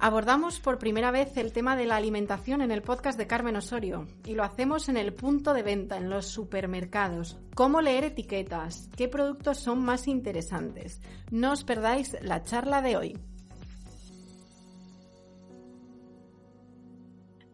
Abordamos por primera vez el tema de la alimentación en el podcast de Carmen Osorio y lo hacemos en el punto de venta, en los supermercados. ¿Cómo leer etiquetas? ¿Qué productos son más interesantes? No os perdáis la charla de hoy.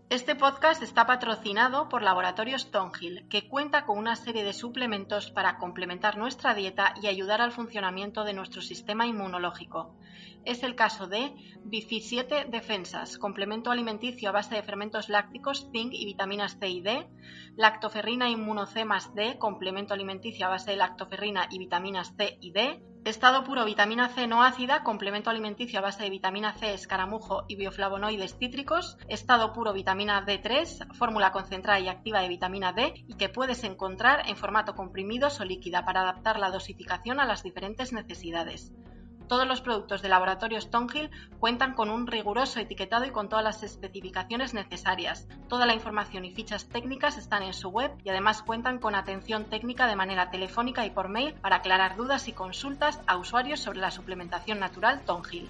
Este podcast está patrocinado por Laboratorios Thornhill, que cuenta con una serie de suplementos para complementar nuestra dieta y ayudar al funcionamiento de nuestro sistema inmunológico. Es el caso de Bifi7 Defensas, complemento alimenticio a base de fermentos lácticos, zinc y vitaminas C y D, Lactoferrina Inmuno C más D, complemento alimenticio a base de lactoferrina y vitaminas C y D, Estado puro vitamina C no ácida, complemento alimenticio a base de vitamina C, escaramujo y bioflavonoides cítricos, estado puro vitamina D3, fórmula concentrada y activa de vitamina D y que puedes encontrar en formato comprimidos o líquida para adaptar la dosificación a las diferentes necesidades. Todos los productos de Laboratorios Thornhill cuentan con un riguroso etiquetado y con todas las especificaciones necesarias. Toda la información y fichas técnicas están en su web y además cuentan con atención técnica de manera telefónica y por mail para aclarar dudas y consultas a usuarios sobre la suplementación natural Thornhill.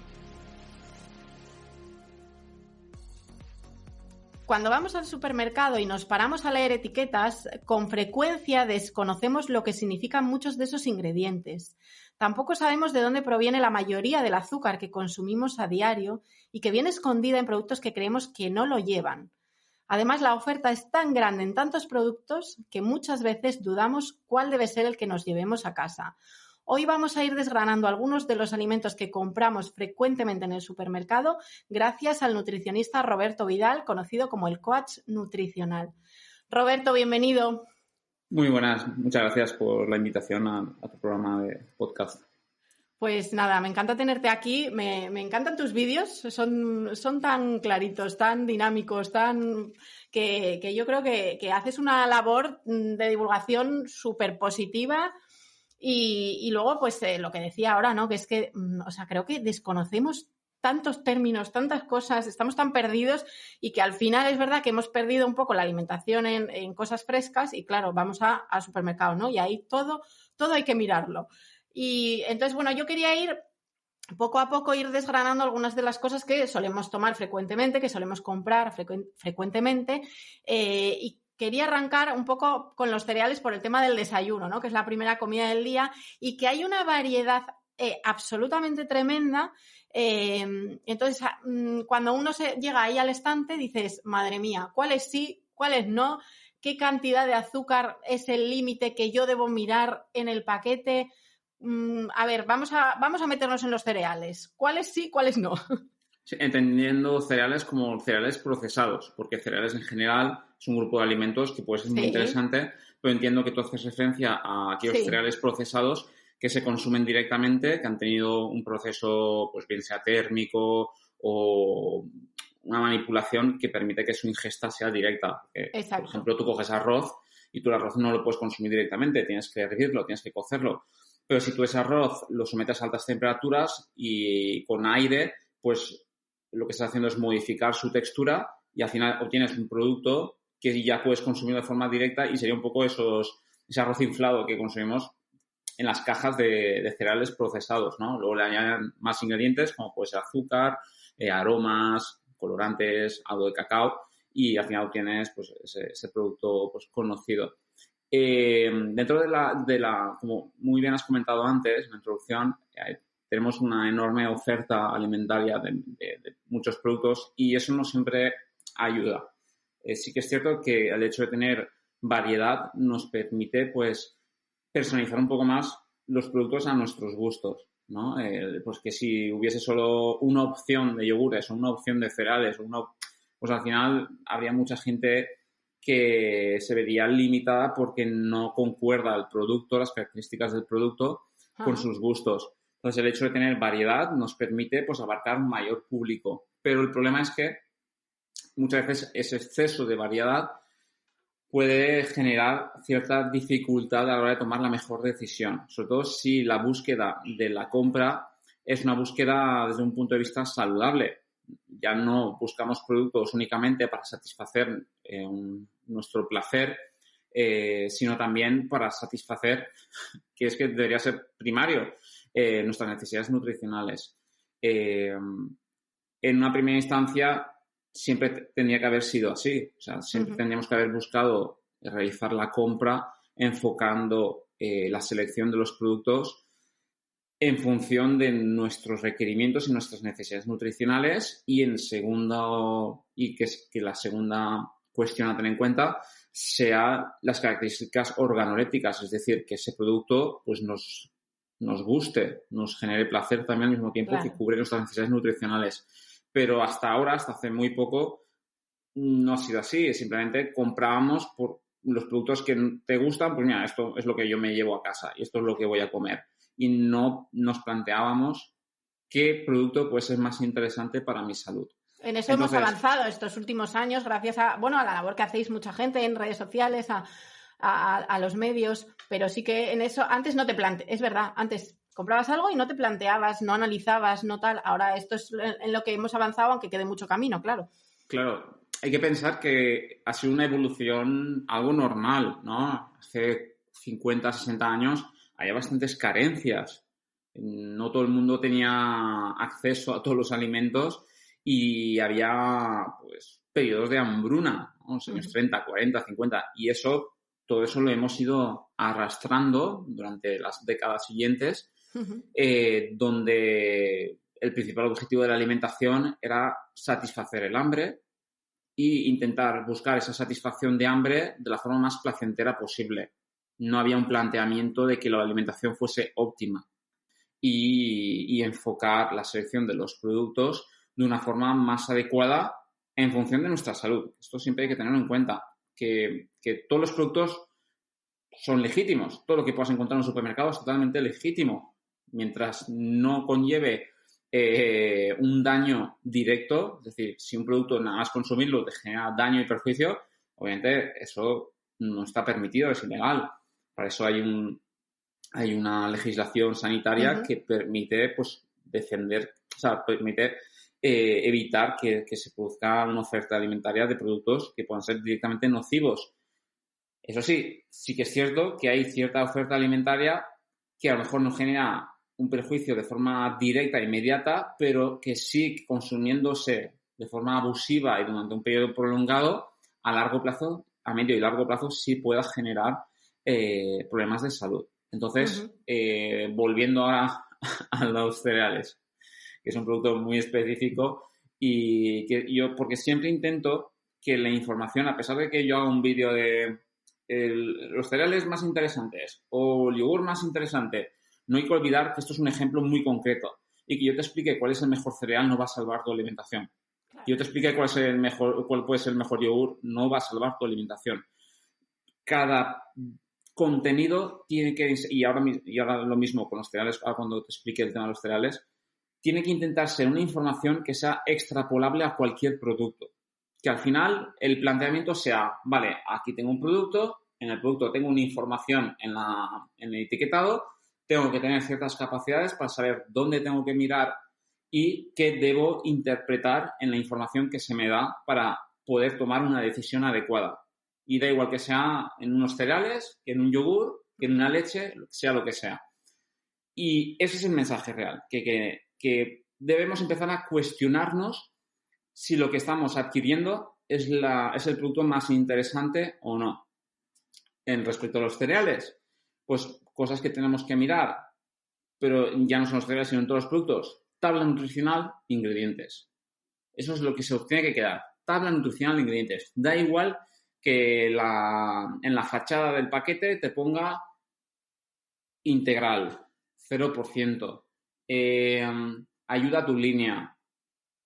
Cuando vamos al supermercado y nos paramos a leer etiquetas, con frecuencia desconocemos lo que significan muchos de esos ingredientes. Tampoco sabemos de dónde proviene la mayoría del azúcar que consumimos a diario y que viene escondida en productos que creemos que no lo llevan. Además, la oferta es tan grande en tantos productos que muchas veces dudamos cuál debe ser el que nos llevemos a casa. Hoy vamos a ir desgranando algunos de los alimentos que compramos frecuentemente en el supermercado gracias al nutricionista Roberto Vidal, conocido como el coach nutricional. Roberto, bienvenido. Muy buenas, muchas gracias por la invitación a tu programa de podcast. Pues nada, me encanta tenerte aquí, me encantan tus vídeos, son tan claritos, tan dinámicos, que yo creo que haces una labor de divulgación súper positiva y luego pues lo que decía ahora, ¿no? Que es que, creo que desconocemos tantos términos, tantas cosas, estamos tan perdidos y que al final es verdad que hemos perdido un poco la alimentación en cosas frescas y claro, vamos al supermercado, ¿no? Y ahí todo hay que mirarlo. Y entonces, bueno, yo quería ir poco a poco desgranando algunas de las cosas que solemos tomar frecuentemente, que solemos comprar frecuentemente y quería arrancar un poco con los cereales por el tema del desayuno, ¿no? Que es la primera comida del día y que hay una variedad absolutamente tremenda. Entonces, cuando uno llega ahí al estante, dices, madre mía, ¿cuáles sí, cuáles no? ¿Qué cantidad de azúcar es el límite que yo debo mirar en el paquete? A ver, vamos a meternos en los cereales. ¿Cuáles sí, cuáles no? Sí, entendiendo cereales como cereales procesados, porque cereales en general es un grupo de alimentos que puede ser muy interesante, pero entiendo que tú haces referencia a aquellos cereales procesados que se consumen directamente, que han tenido un proceso, pues bien sea térmico o una manipulación que permite que su ingesta sea directa. Por ejemplo, tú coges arroz y tú el arroz no lo puedes consumir directamente, tienes que hervirlo, tienes que cocerlo. Pero si tú ese arroz lo sometes a altas temperaturas y con aire, pues lo que estás haciendo es modificar su textura y al final obtienes un producto que ya puedes consumir de forma directa y sería un poco ese arroz inflado que consumimos en las cajas de cereales procesados, ¿no? Luego le añaden más ingredientes como puede ser azúcar, aromas, colorantes, algo de cacao y al final obtienes pues ese producto pues conocido. Dentro de la, como muy bien has comentado antes, en la introducción, tenemos una enorme oferta alimentaria de muchos productos y eso no siempre ayuda. Sí que es cierto que el hecho de tener variedad nos permite, pues, personalizar un poco más los productos a nuestros gustos, ¿no? Pues que si hubiese solo una opción de yogures o una opción de cereales, pues al final habría mucha gente que se vería limitada porque no concuerda el producto, las características del producto con sus gustos. Entonces, el hecho de tener variedad nos permite pues abarcar un mayor público. Pero el problema es que muchas veces ese exceso de variedad puede generar cierta dificultad a la hora de tomar la mejor decisión. Sobre todo si la búsqueda de la compra es una búsqueda desde un punto de vista saludable. Ya no buscamos productos únicamente para satisfacer nuestro placer, sino también para satisfacer, que es que debería ser primario, nuestras necesidades nutricionales. en una primera instancia siempre tendría que haber sido así. O sea, siempre tendríamos que haber buscado realizar la compra enfocando la selección de los productos en función de nuestros requerimientos y nuestras necesidades nutricionales y que la segunda cuestión a tener en cuenta sea las características organolépticas, es decir, que ese producto pues nos guste, nos genere placer también al mismo tiempo que cubre nuestras necesidades nutricionales. Pero hasta ahora, hasta hace muy poco, no ha sido así. Simplemente comprábamos por los productos que te gustan, pues mira, esto es lo que yo me llevo a casa y esto es lo que voy a comer. Y no nos planteábamos qué producto puede ser más interesante para mi salud. En eso hemos avanzado estos últimos años gracias a la labor que hacéis mucha gente en redes sociales, a los medios, pero sí que en eso antes no te es verdad, antes comprabas algo y no te planteabas, no analizabas, no tal. Ahora esto es en lo que hemos avanzado, aunque quede mucho camino, claro. Claro, hay que pensar que ha sido una evolución algo normal, ¿no? Hace 50, 60 años había bastantes carencias. No todo el mundo tenía acceso a todos los alimentos y había, pues, periodos de hambruna, ¿no? Los años 30, 40, 50. Y todo eso lo hemos ido arrastrando durante las décadas siguientes, donde el principal objetivo de la alimentación era satisfacer el hambre e intentar buscar esa satisfacción de hambre de la forma más placentera posible. No había un planteamiento de que la alimentación fuese óptima y enfocar la selección de los productos de una forma más adecuada en función de nuestra salud. Esto siempre hay que tenerlo en cuenta, que todos los productos son legítimos. Todo lo que puedas encontrar en un supermercado es totalmente legítimo, mientras no conlleve un daño directo. Es decir, si un producto nada más consumirlo te genera daño y perjuicio, obviamente eso no está permitido, es ilegal. Para eso hay una legislación sanitaria que permite, pues, permite evitar que se produzca una oferta alimentaria de productos que puedan ser directamente nocivos. Eso sí, sí que es cierto que hay cierta oferta alimentaria que a lo mejor no genera un perjuicio de forma directa e inmediata, pero que sí, consumiéndose de forma abusiva y durante un periodo prolongado, a largo plazo, a medio y largo plazo, sí pueda generar problemas de salud. Entonces, volviendo a los cereales, que es un producto muy específico y que porque siempre intento que la información, a pesar de que yo haga un vídeo de los cereales más interesantes o el yogur más interesante, no hay que olvidar que esto es un ejemplo muy concreto y que yo te explique cuál es el mejor cereal no va a salvar tu alimentación. Que yo te explique cuál puede ser el mejor yogur no va a salvar tu alimentación. Cada contenido tiene que, y ahora lo mismo con los cereales, ahora cuando te explique el tema de los cereales, tiene que intentar ser una información que sea extrapolable a cualquier producto. Que al final el planteamiento sea, vale, aquí tengo un producto, en el producto tengo una información en el etiquetado, tengo que tener ciertas capacidades para saber dónde tengo que mirar y qué debo interpretar en la información que se me da para poder tomar una decisión adecuada. Y da igual que sea en unos cereales, que en un yogur, que en una leche, sea lo que sea. Y ese es el mensaje real, que debemos empezar a cuestionarnos si lo que estamos adquiriendo es el producto más interesante o no. En respecto a los cereales, pues cosas que tenemos que mirar, pero ya no son los cereales, sino en todos los productos. Tabla nutricional, ingredientes. Eso es lo que se os tiene que quedar. Tabla nutricional, ingredientes. Da igual que en la fachada del paquete te ponga integral, 0%, ayuda a tu línea.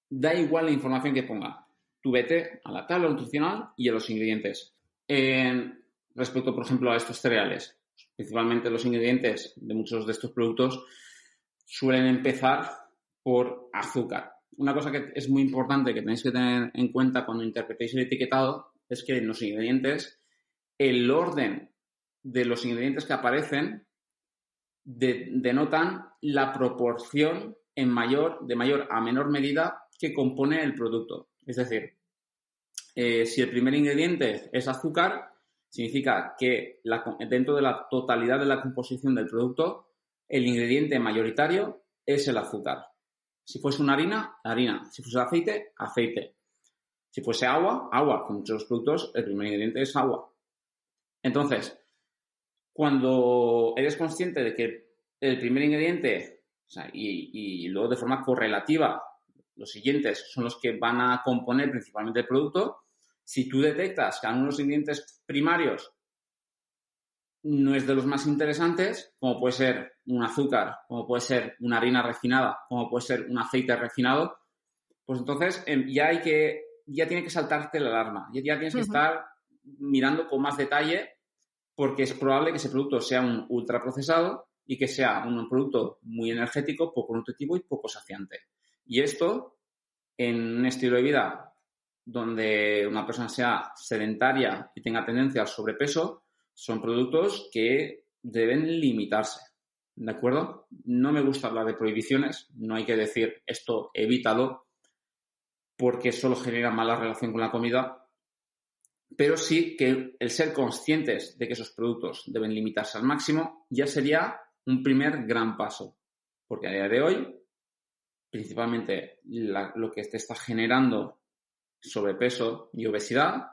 Da igual la información que ponga. Tú vete a la tabla nutricional y a los ingredientes. Respecto, por ejemplo, a estos cereales, principalmente los ingredientes de muchos de estos productos suelen empezar por azúcar. Una cosa que es muy importante que tenéis que tener en cuenta cuando interpretéis el etiquetado es que en los ingredientes, el orden de los ingredientes que aparecen denotan la proporción de mayor a menor medida que compone el producto. Es decir, si el primer ingrediente es azúcar, significa que dentro de la totalidad de la composición del producto, el ingrediente mayoritario es el azúcar. Si fuese una harina, harina. Si fuese aceite, aceite. Si fuese agua, agua. Con muchos productos, el primer ingrediente es agua. Entonces, cuando eres consciente de que el primer ingrediente, o sea, y luego de forma correlativa, los siguientes son los que van a componer principalmente el producto, si tú detectas que alguno de los ingredientes primarios no es de los más interesantes, como puede ser un azúcar, como puede ser una harina refinada, como puede ser un aceite refinado, pues entonces ya tiene que saltarte la alarma. Ya tienes que estar mirando con más detalle, porque es probable que ese producto sea un ultraprocesado y que sea un producto muy energético, poco nutritivo y poco saciante. Y esto, en un estilo de vida donde una persona sea sedentaria y tenga tendencia al sobrepeso, son productos que deben limitarse, ¿de acuerdo? No me gusta hablar de prohibiciones, no hay que decir esto evítalo, porque solo genera mala relación con la comida, pero sí que el ser conscientes de que esos productos deben limitarse al máximo ya sería un primer gran paso, porque a día de hoy, principalmente lo que te está generando sobrepeso y obesidad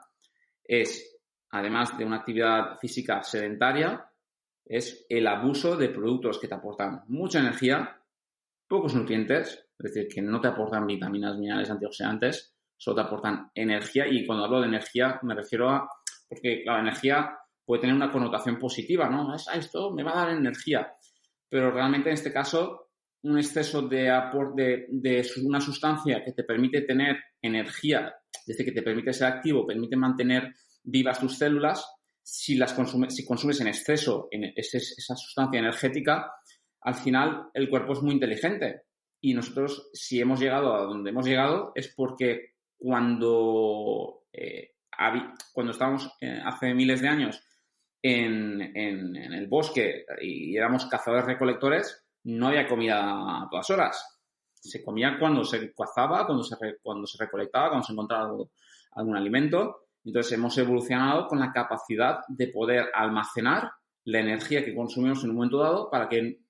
es, además de una actividad física sedentaria, es el abuso de productos que te aportan mucha energía, pocos nutrientes, es decir, que no te aportan vitaminas, minerales, antioxidantes, solo te aportan energía. Y cuando hablo de energía me refiero a, porque la energía puede tener una connotación positiva, ¿no? Esto me va a dar energía, pero realmente en este caso un exceso de aporte de una sustancia que te permite tener energía, desde que te permite ser activo, permite mantener vivas tus células, si consumes en exceso esa sustancia energética, al final el cuerpo es muy inteligente. Y nosotros, si hemos llegado a donde hemos llegado, es porque cuando estábamos hace miles de años en el bosque y éramos cazadores-recolectores, no había comida a todas horas. Se comía cuando se cazaba, cuando se recolectaba, cuando se encontraba algún alimento. Entonces hemos evolucionado con la capacidad de poder almacenar la energía que consumimos en un momento dado para que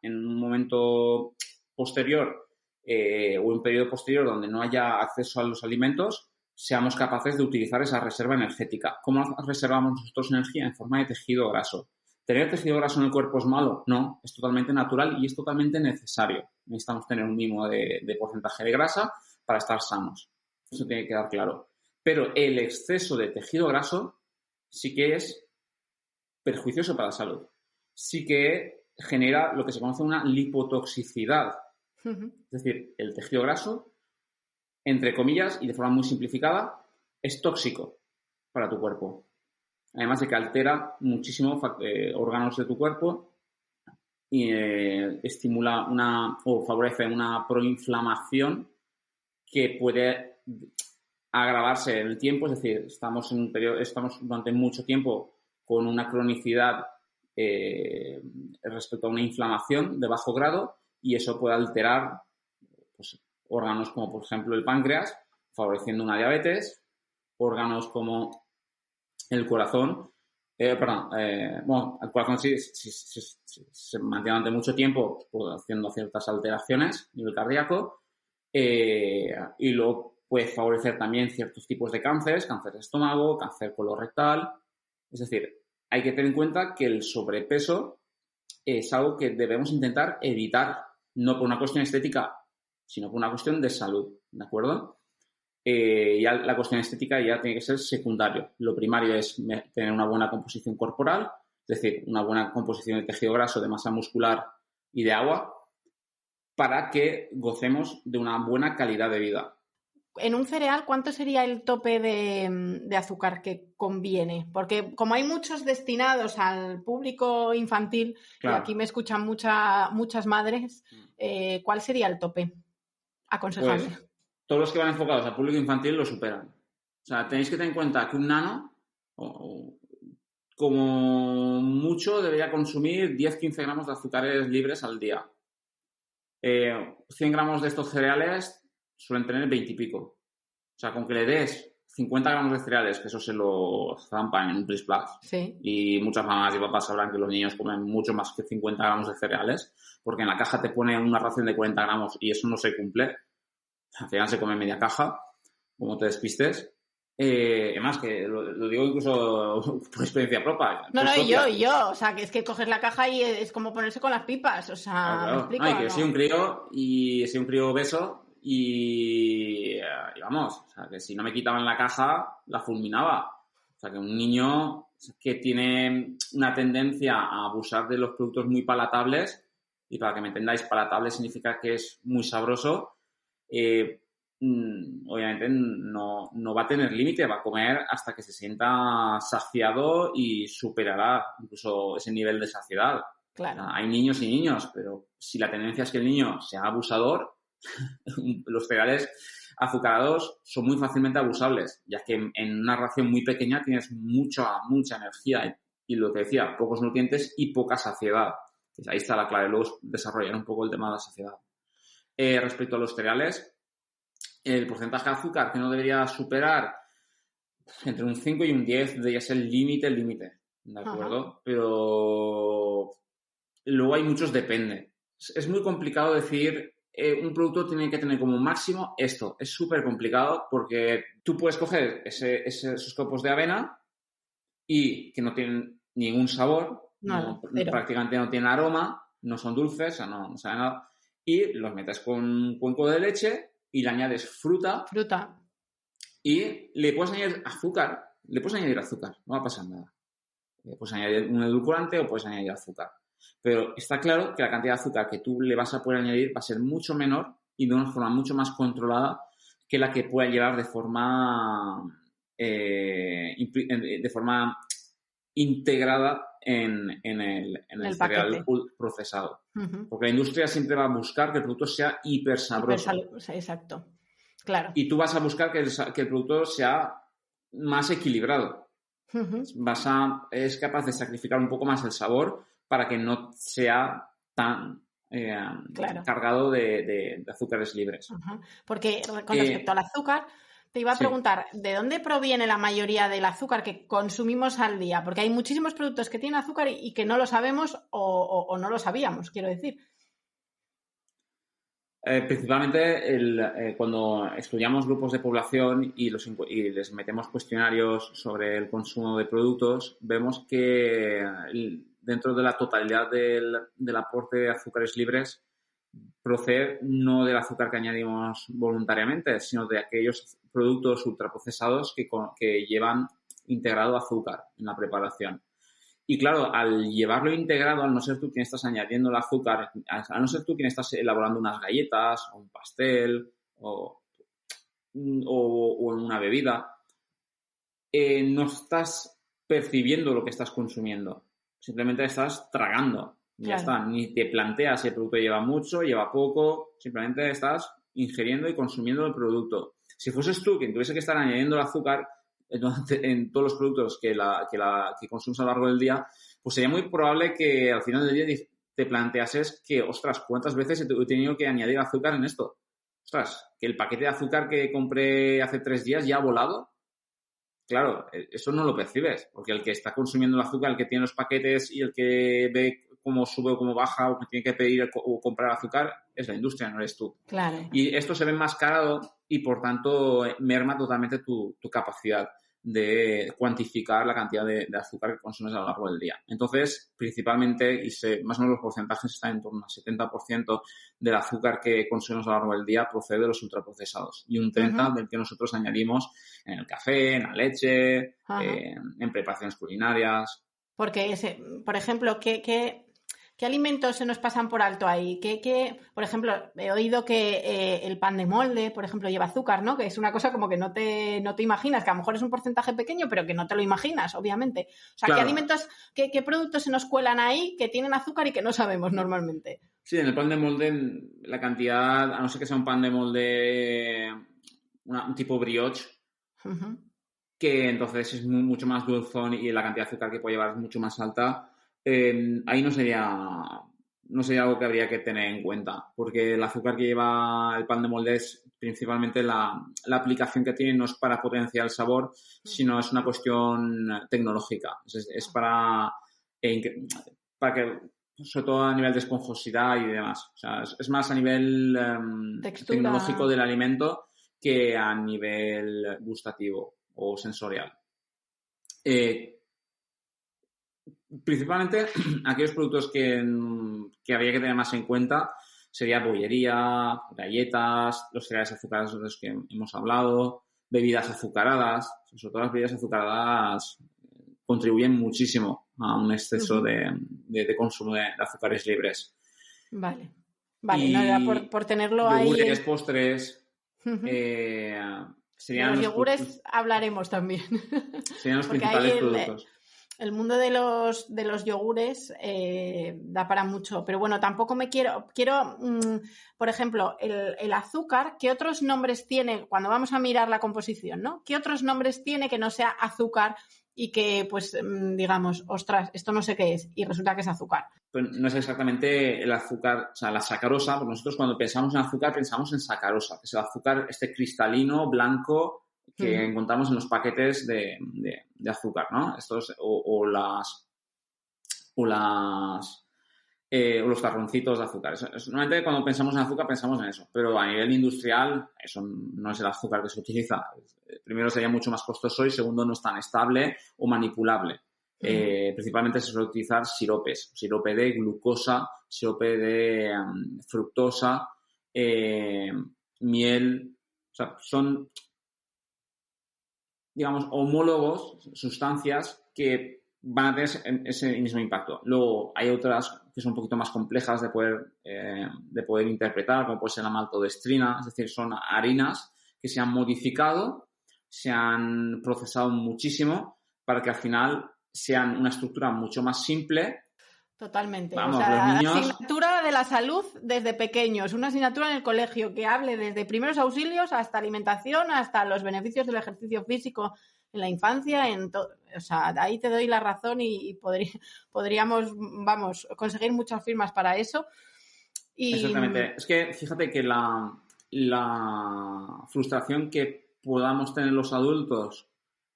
en un momento posterior o en un periodo posterior donde no haya acceso a los alimentos, seamos capaces de utilizar esa reserva energética. ¿Cómo reservamos nosotros energía? En forma de tejido graso. ¿Tener tejido graso en el cuerpo es malo? No, es totalmente natural y es totalmente necesario. Necesitamos tener un mínimo de porcentaje de grasa para estar sanos. Eso tiene que quedar claro. Pero el exceso de tejido graso sí que es perjuicioso para la salud. Sí que genera lo que se conoce una lipotoxicidad. Es decir, el tejido graso, entre comillas y de forma muy simplificada, es tóxico para tu cuerpo. Además de que altera muchísimo órganos de tu cuerpo y estimula o favorece una proinflamación que puede agravarse en el tiempo. Es decir, estamos durante mucho tiempo con una cronicidad respecto a una inflamación de bajo grado y eso puede alterar pues, órganos como, por ejemplo, el páncreas, favoreciendo una diabetes, órganos como el corazón, el corazón sí se mantiene durante mucho tiempo haciendo ciertas alteraciones a nivel cardíaco y luego puede favorecer también ciertos tipos de cánceres, cáncer de estómago, cáncer colorectal. Es decir, hay que tener en cuenta que el sobrepeso es algo que debemos intentar evitar, no por una cuestión estética, sino por una cuestión de salud, ¿de acuerdo? Ya la cuestión estética ya tiene que ser secundario. Lo primario es tener una buena composición corporal, es decir, una buena composición de tejido graso, de masa muscular y de agua, para que gocemos de una buena calidad de vida. En un cereal, ¿cuánto sería el tope de azúcar que conviene? Porque como hay muchos destinados al público infantil, claro, y aquí me escuchan muchas madres, ¿cuál sería el tope aconsejable? Pues, todos los que van enfocados al público infantil lo superan. O sea, tenéis que tener en cuenta que un nano, como mucho, debería consumir 10-15 gramos de azúcares libres al día. 100 gramos de estos cereales suelen tener 20 y pico. O sea, con que le des 50 gramos de cereales, que eso se lo zampan en un Plis Plus. Sí. Y muchas mamás y papás sabrán que los niños comen mucho más que 50 gramos de cereales, porque en la caja te pone una ración de 40 gramos y eso no se cumple. Al final se come media caja, como te despistes. Además, que lo digo incluso por experiencia propia. No, y yo. O sea, que es que coges la caja y es como ponerse con las pipas. O sea, claro. ¿me explico? Y que soy un crío obeso y vamos, o sea, que si no me quitaban la caja, la fulminaba. O sea, que un niño que tiene una tendencia a abusar de los productos muy palatables, y para que me entendáis, palatable significa que es muy sabroso, obviamente no va a tener límite, va a comer hasta que se sienta saciado y superará incluso ese nivel de saciedad. Claro. Hay niños y niños, pero si la tendencia es que el niño sea abusador, los cereales azucarados son muy fácilmente abusables, ya que en una ración muy pequeña tienes mucha energía y lo que decía, pocos nutrientes y poca saciedad. Pues ahí está la clave, luego desarrollar un poco el tema de la saciedad. Respecto a los cereales, el porcentaje de azúcar que no debería superar entre un 5 y un 10 debería ser el límite, ¿de acuerdo? Ajá. Pero luego hay muchos depende. Es muy complicado decir un producto tiene que tener como máximo esto. Es súper complicado porque tú puedes coger esos copos de avena y que no tienen ningún sabor, prácticamente no tienen aroma, no son dulces, o sea, no saben nada, y los metes con un cuenco de leche y le añades fruta. Y le puedes añadir azúcar. No va a pasar nada. Le puedes añadir un edulcorante o puedes añadir azúcar. Pero está claro que la cantidad de azúcar que tú le vas a poder añadir va a ser mucho menor y de una forma mucho más controlada que la que pueda llevar de forma integrada en el cereal procesado. Uh-huh. Porque la industria siempre va a buscar que el producto sea hiper sabroso. Exacto. Claro. Y tú vas a buscar que el producto sea más equilibrado. Uh-huh. Es capaz de sacrificar un poco más el sabor para que no sea tan cargado de azúcares libres. Uh-huh. Porque con respecto al azúcar, te iba a preguntar, ¿de dónde proviene la mayoría del azúcar que consumimos al día? Porque hay muchísimos productos que tienen azúcar y que no lo sabemos o no lo sabíamos, quiero decir. Principalmente cuando estudiamos grupos de población y les metemos cuestionarios sobre el consumo de productos, vemos que dentro de la totalidad del aporte de azúcares libres procede no del azúcar que añadimos voluntariamente, sino de aquellos productos ultraprocesados que llevan integrado azúcar en la preparación. Y claro, al llevarlo integrado, al no ser tú quien estás añadiendo el azúcar, al no ser tú quien estás elaborando unas galletas o un pastel o una bebida, no estás percibiendo lo que estás consumiendo. Simplemente estás tragando. Ya está. Ni te planteas si el producto lleva mucho, lleva poco. Simplemente estás ingiriendo y consumiendo el producto. Si fueses tú quien tuviese que estar añadiendo el azúcar en todos los productos que consumes a lo largo del día, pues sería muy probable que al final del día te planteases que, ostras, ¿cuántas veces he tenido que añadir azúcar en esto? Ostras, que el paquete de azúcar que compré hace 3 días ya ha volado. Claro, eso no lo percibes, porque el que está consumiendo el azúcar, el que tiene los paquetes y el que ve cómo sube o cómo baja o que tiene que pedir o comprar azúcar es la industria, no eres tú. Claro. Y esto se ve enmascarado y, por tanto, merma totalmente tu capacidad de cuantificar la cantidad de azúcar que consumes a lo largo del día. Entonces, principalmente, más o menos los porcentajes están en torno al 70% del azúcar que consumimos a lo largo del día procede de los ultraprocesados y un 30% del que nosotros añadimos en el café, en la leche, en preparaciones culinarias. Porque, por ejemplo, ¿qué alimentos se nos pasan por alto ahí? Por ejemplo, he oído que el pan de molde, por ejemplo, lleva azúcar, ¿no? Que es una cosa como que no te imaginas, que a lo mejor es un porcentaje pequeño, pero que no te lo imaginas, obviamente. O sea, claro. ¿Qué alimentos, qué productos se nos cuelan ahí que tienen azúcar y que no sabemos normalmente? Sí, en el pan de molde, la cantidad, a no ser que sea un pan de molde, un tipo brioche, que entonces es mucho más dulzón y la cantidad de azúcar que puede llevar es mucho más alta. Ahí no no sería algo que habría que tener en cuenta, porque el azúcar que lleva el pan de molde es principalmente la aplicación que tiene no es para potenciar el sabor, sino es una cuestión tecnológica. Es para que, sobre todo a nivel de esponjosidad y demás. O sea, es más a nivel tecnológico del alimento que a nivel gustativo o sensorial. Principalmente aquellos productos que habría que tener más en cuenta sería bollería, galletas, los cereales azucarados de los que hemos hablado, bebidas azucaradas. Sobre todo las bebidas azucaradas contribuyen muchísimo a un exceso de consumo de azúcares libres. Vale, no era por tenerlo yogures, ahí. Postres. Serían de los yogures hablaremos también. Serían los principales productos. El mundo de los yogures da para mucho, pero bueno, tampoco me quiero, por ejemplo, el azúcar, ¿qué otros nombres tiene cuando vamos a mirar la composición, ¿no? ¿Qué otros nombres tiene que no sea azúcar y que, pues, digamos, ostras, esto no sé qué es y resulta que es azúcar? Pues no es exactamente el azúcar, o sea, la sacarosa, porque nosotros cuando pensamos en azúcar pensamos en sacarosa, que es el azúcar cristalino, blanco, que encontramos en los paquetes de azúcar, ¿no? Estos o los jarroncitos de azúcar. Normalmente cuando pensamos en azúcar pensamos en eso, pero a nivel industrial eso no es el azúcar que se utiliza. Primero sería mucho más costoso y segundo no es tan estable o manipulable. Principalmente se suele utilizar sirope de glucosa, sirope de fructosa, miel, o sea, son, digamos, homólogos, sustancias que van a tener ese mismo impacto. Luego hay otras que son un poquito más complejas de poder interpretar, como puede ser la maltodextrina, es decir, son harinas que se han modificado, se han procesado muchísimo para que al final sean una estructura mucho más simple. Totalmente. Vamos, o sea, los niños... asignatura de la salud desde pequeños, una asignatura en el colegio que hable desde primeros auxilios hasta alimentación, hasta los beneficios del ejercicio físico en la infancia, o sea, ahí te doy la razón y podríamos, vamos, conseguir muchas firmas para eso. Exactamente. Es que fíjate que la frustración que podamos tener los adultos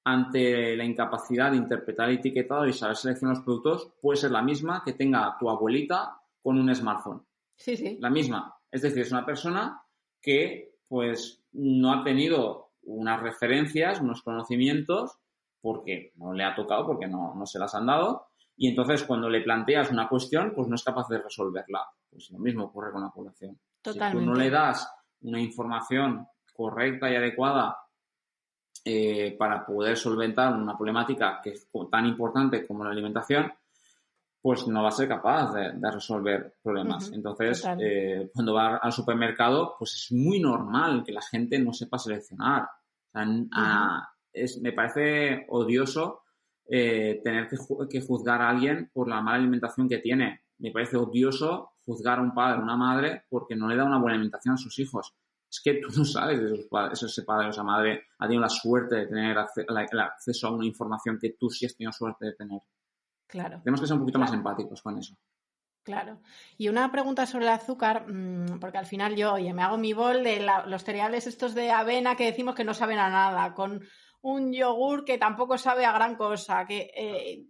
ante la incapacidad de interpretar el etiquetado y saber seleccionar los productos puede ser la misma que tenga tu abuelita con un smartphone. Sí. La misma. Es decir, es una persona que pues no ha tenido unas referencias, unos conocimientos, porque no le ha tocado, porque no se las han dado, y entonces cuando le planteas una cuestión, pues no es capaz de resolverla. Pues lo mismo ocurre con la población. Totalmente. Si tú no le das una información correcta y adecuada para poder solventar una problemática que es tan importante como la alimentación, pues no va a ser capaz de resolver problemas. Entonces, cuando va al supermercado, pues es muy normal que la gente no sepa seleccionar. O sea, me parece odioso tener que juzgar a alguien por la mala alimentación que tiene. Me parece odioso juzgar a un padre o una madre porque no le da una buena alimentación a sus hijos. Es que tú no sabes de ese padre o esa madre ha tenido la suerte de tener el acceso a una información que tú sí has tenido suerte de tener. Claro. Tenemos que ser un poquito más empáticos con eso. Claro. Y una pregunta sobre el azúcar, porque al final yo, me hago mi bol de los cereales estos de avena que decimos que no saben a nada, con un yogur que tampoco sabe a gran cosa. ¿Qué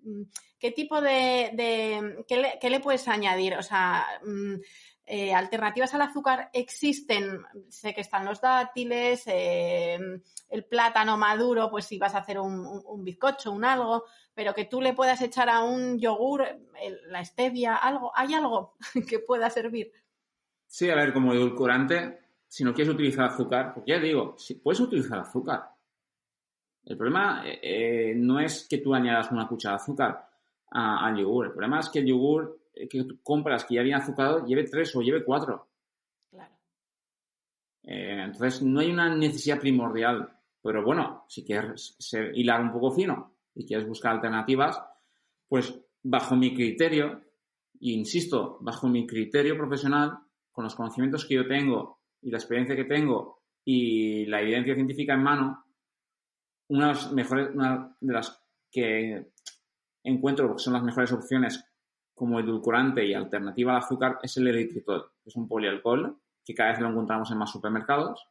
tipo qué le puedes añadir? O sea, alternativas al azúcar existen. Sé que están los dátiles, el plátano maduro, pues si vas a hacer un bizcocho, un algo, pero que tú le puedas echar a un yogur, la stevia, algo, ¿hay algo que pueda servir? Sí, a ver, como edulcorante, si no quieres utilizar azúcar, porque ya digo, si puedes utilizar azúcar. El problema no es que tú añadas una cuchara de azúcar al yogur. El problema es que el yogur que tú compras, que ya viene azucarado, lleve 3 o lleve 4. Claro. Entonces, no hay una necesidad primordial. Pero bueno, si quieres hilar un poco fino y quieres buscar alternativas, pues bajo mi criterio, e insisto, bajo mi criterio profesional, con los conocimientos que yo tengo y la experiencia que tengo y la evidencia científica en mano, una de las que encuentro que son las mejores opciones como edulcorante y alternativa al azúcar es el eritritol, que es un polialcohol que cada vez lo encontramos en más supermercados.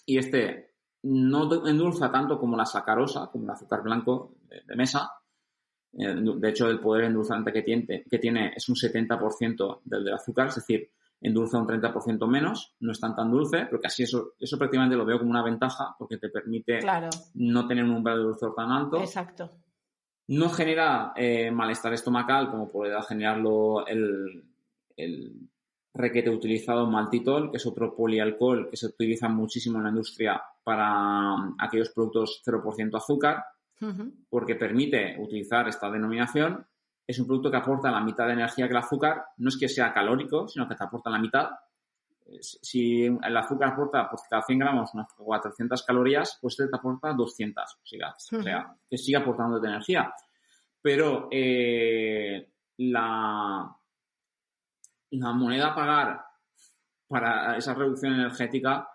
Y este no endulza tanto como la sacarosa, como el azúcar blanco de mesa. De hecho, el poder endulzante que tiene es un 70% del azúcar, es decir, endulza un 30% menos, no es tan dulce, pero casi eso prácticamente lo veo como una ventaja porque te permite no tener un umbral de dulzor tan alto. Exacto. No genera malestar estomacal como podría generarlo el requete utilizado maltitol, que es otro polialcohol que se utiliza muchísimo en la industria para aquellos productos 0% azúcar, porque permite utilizar esta denominación. Es un producto que aporta la mitad de energía que el azúcar. No es que sea calórico, sino que te aporta la mitad. Si el azúcar aporta pues, cada 100 gramos unas 400 calorías, pues este te aporta 200. O sea, que sigue aportando de energía. Pero la moneda a pagar para esa reducción energética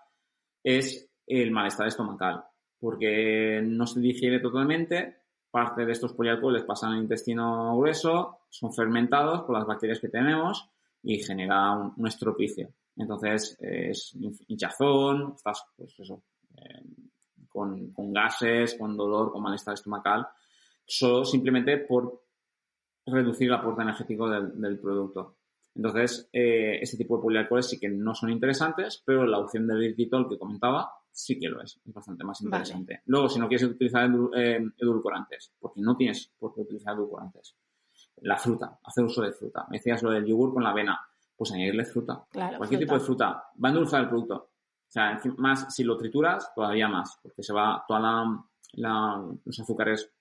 es el malestar estomacal, porque no se digiere totalmente. Parte de estos polialcoholes pasan al intestino grueso, son fermentados por las bacterias que tenemos y genera un estropicio. Entonces, es hinchazón, estás, pues eso, con gases, con dolor, con malestar estomacal, solo simplemente por reducir el aporte energético del producto. Entonces, este tipo de polialcoholes sí que no son interesantes, pero la opción del eritritol que comentaba sí que lo es bastante más interesante. Vale. Luego, si no quieres utilizar edulcorantes, porque no tienes por qué utilizar edulcorantes, la fruta, hacer uso de fruta. Me decías lo del yogur con la avena, pues añadirle fruta. Claro, cualquier tipo de fruta va a endulzar el producto. O sea, más si lo trituras, todavía más, porque se va toda los azúcares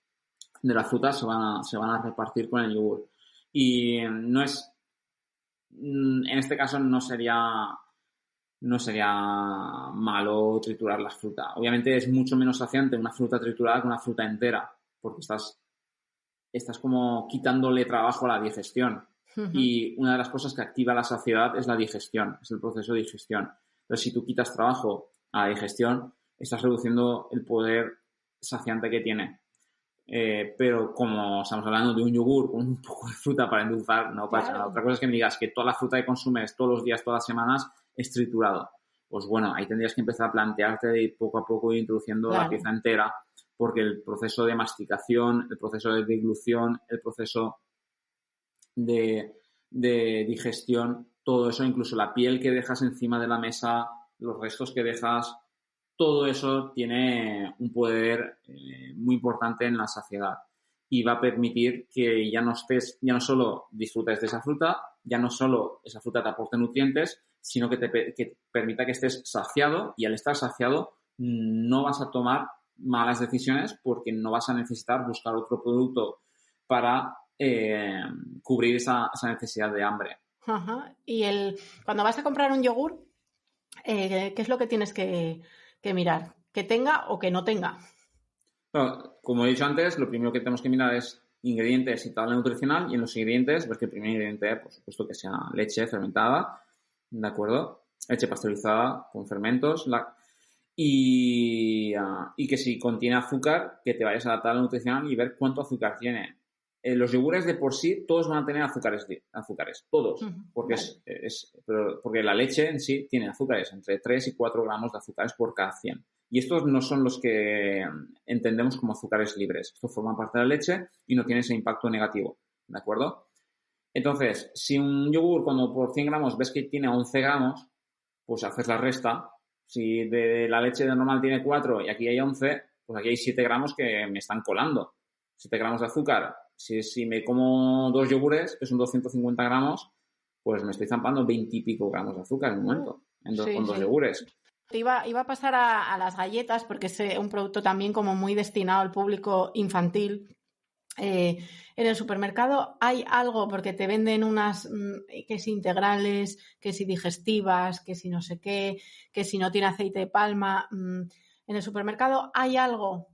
de la fruta se van a repartir con el yogur. Y no es, en este caso no sería malo triturar la fruta. Obviamente es mucho menos saciante una fruta triturada que una fruta entera, porque estás como quitándole trabajo a la digestión. Y una de las cosas que activa la saciedad es la digestión, es el proceso de digestión. Pero si tú quitas trabajo a la digestión, estás reduciendo el poder saciante que tiene. Pero como estamos hablando de un yogur con un poco de fruta para endulzar, no pasa nada. Otra cosa es que me digas que toda la fruta que consumes todos los días, todas las semanas, es triturado. Pues bueno, ahí tendrías que empezar a plantearte de poco a poco ir introduciendo la pieza entera, porque el proceso de masticación, el proceso de deglución, el proceso de digestión, todo eso, incluso la piel que dejas encima de la mesa, los restos que dejas, todo eso tiene un poder muy importante en la saciedad y va a permitir que ya no solo disfrutes de esa fruta, ya no solo esa fruta te aporte nutrientes, sino que que permita que estés saciado, y al estar saciado no vas a tomar malas decisiones porque no vas a necesitar buscar otro producto para cubrir esa necesidad de hambre. Ajá. Y cuando vas a comprar un yogur, ¿qué es lo que tienes que mirar? ¿Que tenga o que no tenga? Bueno, como he dicho antes, lo primero que tenemos que mirar es ingredientes y tabla nutricional, y en los ingredientes, pues que el primer ingrediente, por supuesto, que sea leche fermentada, ¿de acuerdo? Leche pasteurizada con fermentos, y que si contiene azúcar, que te vayas a la tabla nutricional y ver cuánto azúcar tiene. Los yogures de por sí, todos van a tener azúcares, todos, porque porque la leche en sí tiene azúcares, entre 3 y 4 gramos de azúcares por cada 100. Y estos no son los que entendemos como azúcares libres. Esto forma parte de la leche y no tiene ese impacto negativo, ¿de acuerdo? Entonces, si un yogur, cuando por 100 gramos ves que tiene 11 gramos, pues haces la resta. Si de la leche de normal tiene 4 y aquí hay 11, pues aquí hay 7 gramos que me están colando. 7 gramos de azúcar. Si me como 2 yogures, que son 250 gramos, pues me estoy zampando 20 y pico gramos de azúcar en un momento, con 2 yogures. Iba a pasar a las galletas, porque es un producto también como muy destinado al público infantil. En el supermercado hay algo, porque te venden unas que si integrales, que si digestivas, que si no sé qué, que si no tiene aceite de palma. En el supermercado hay algo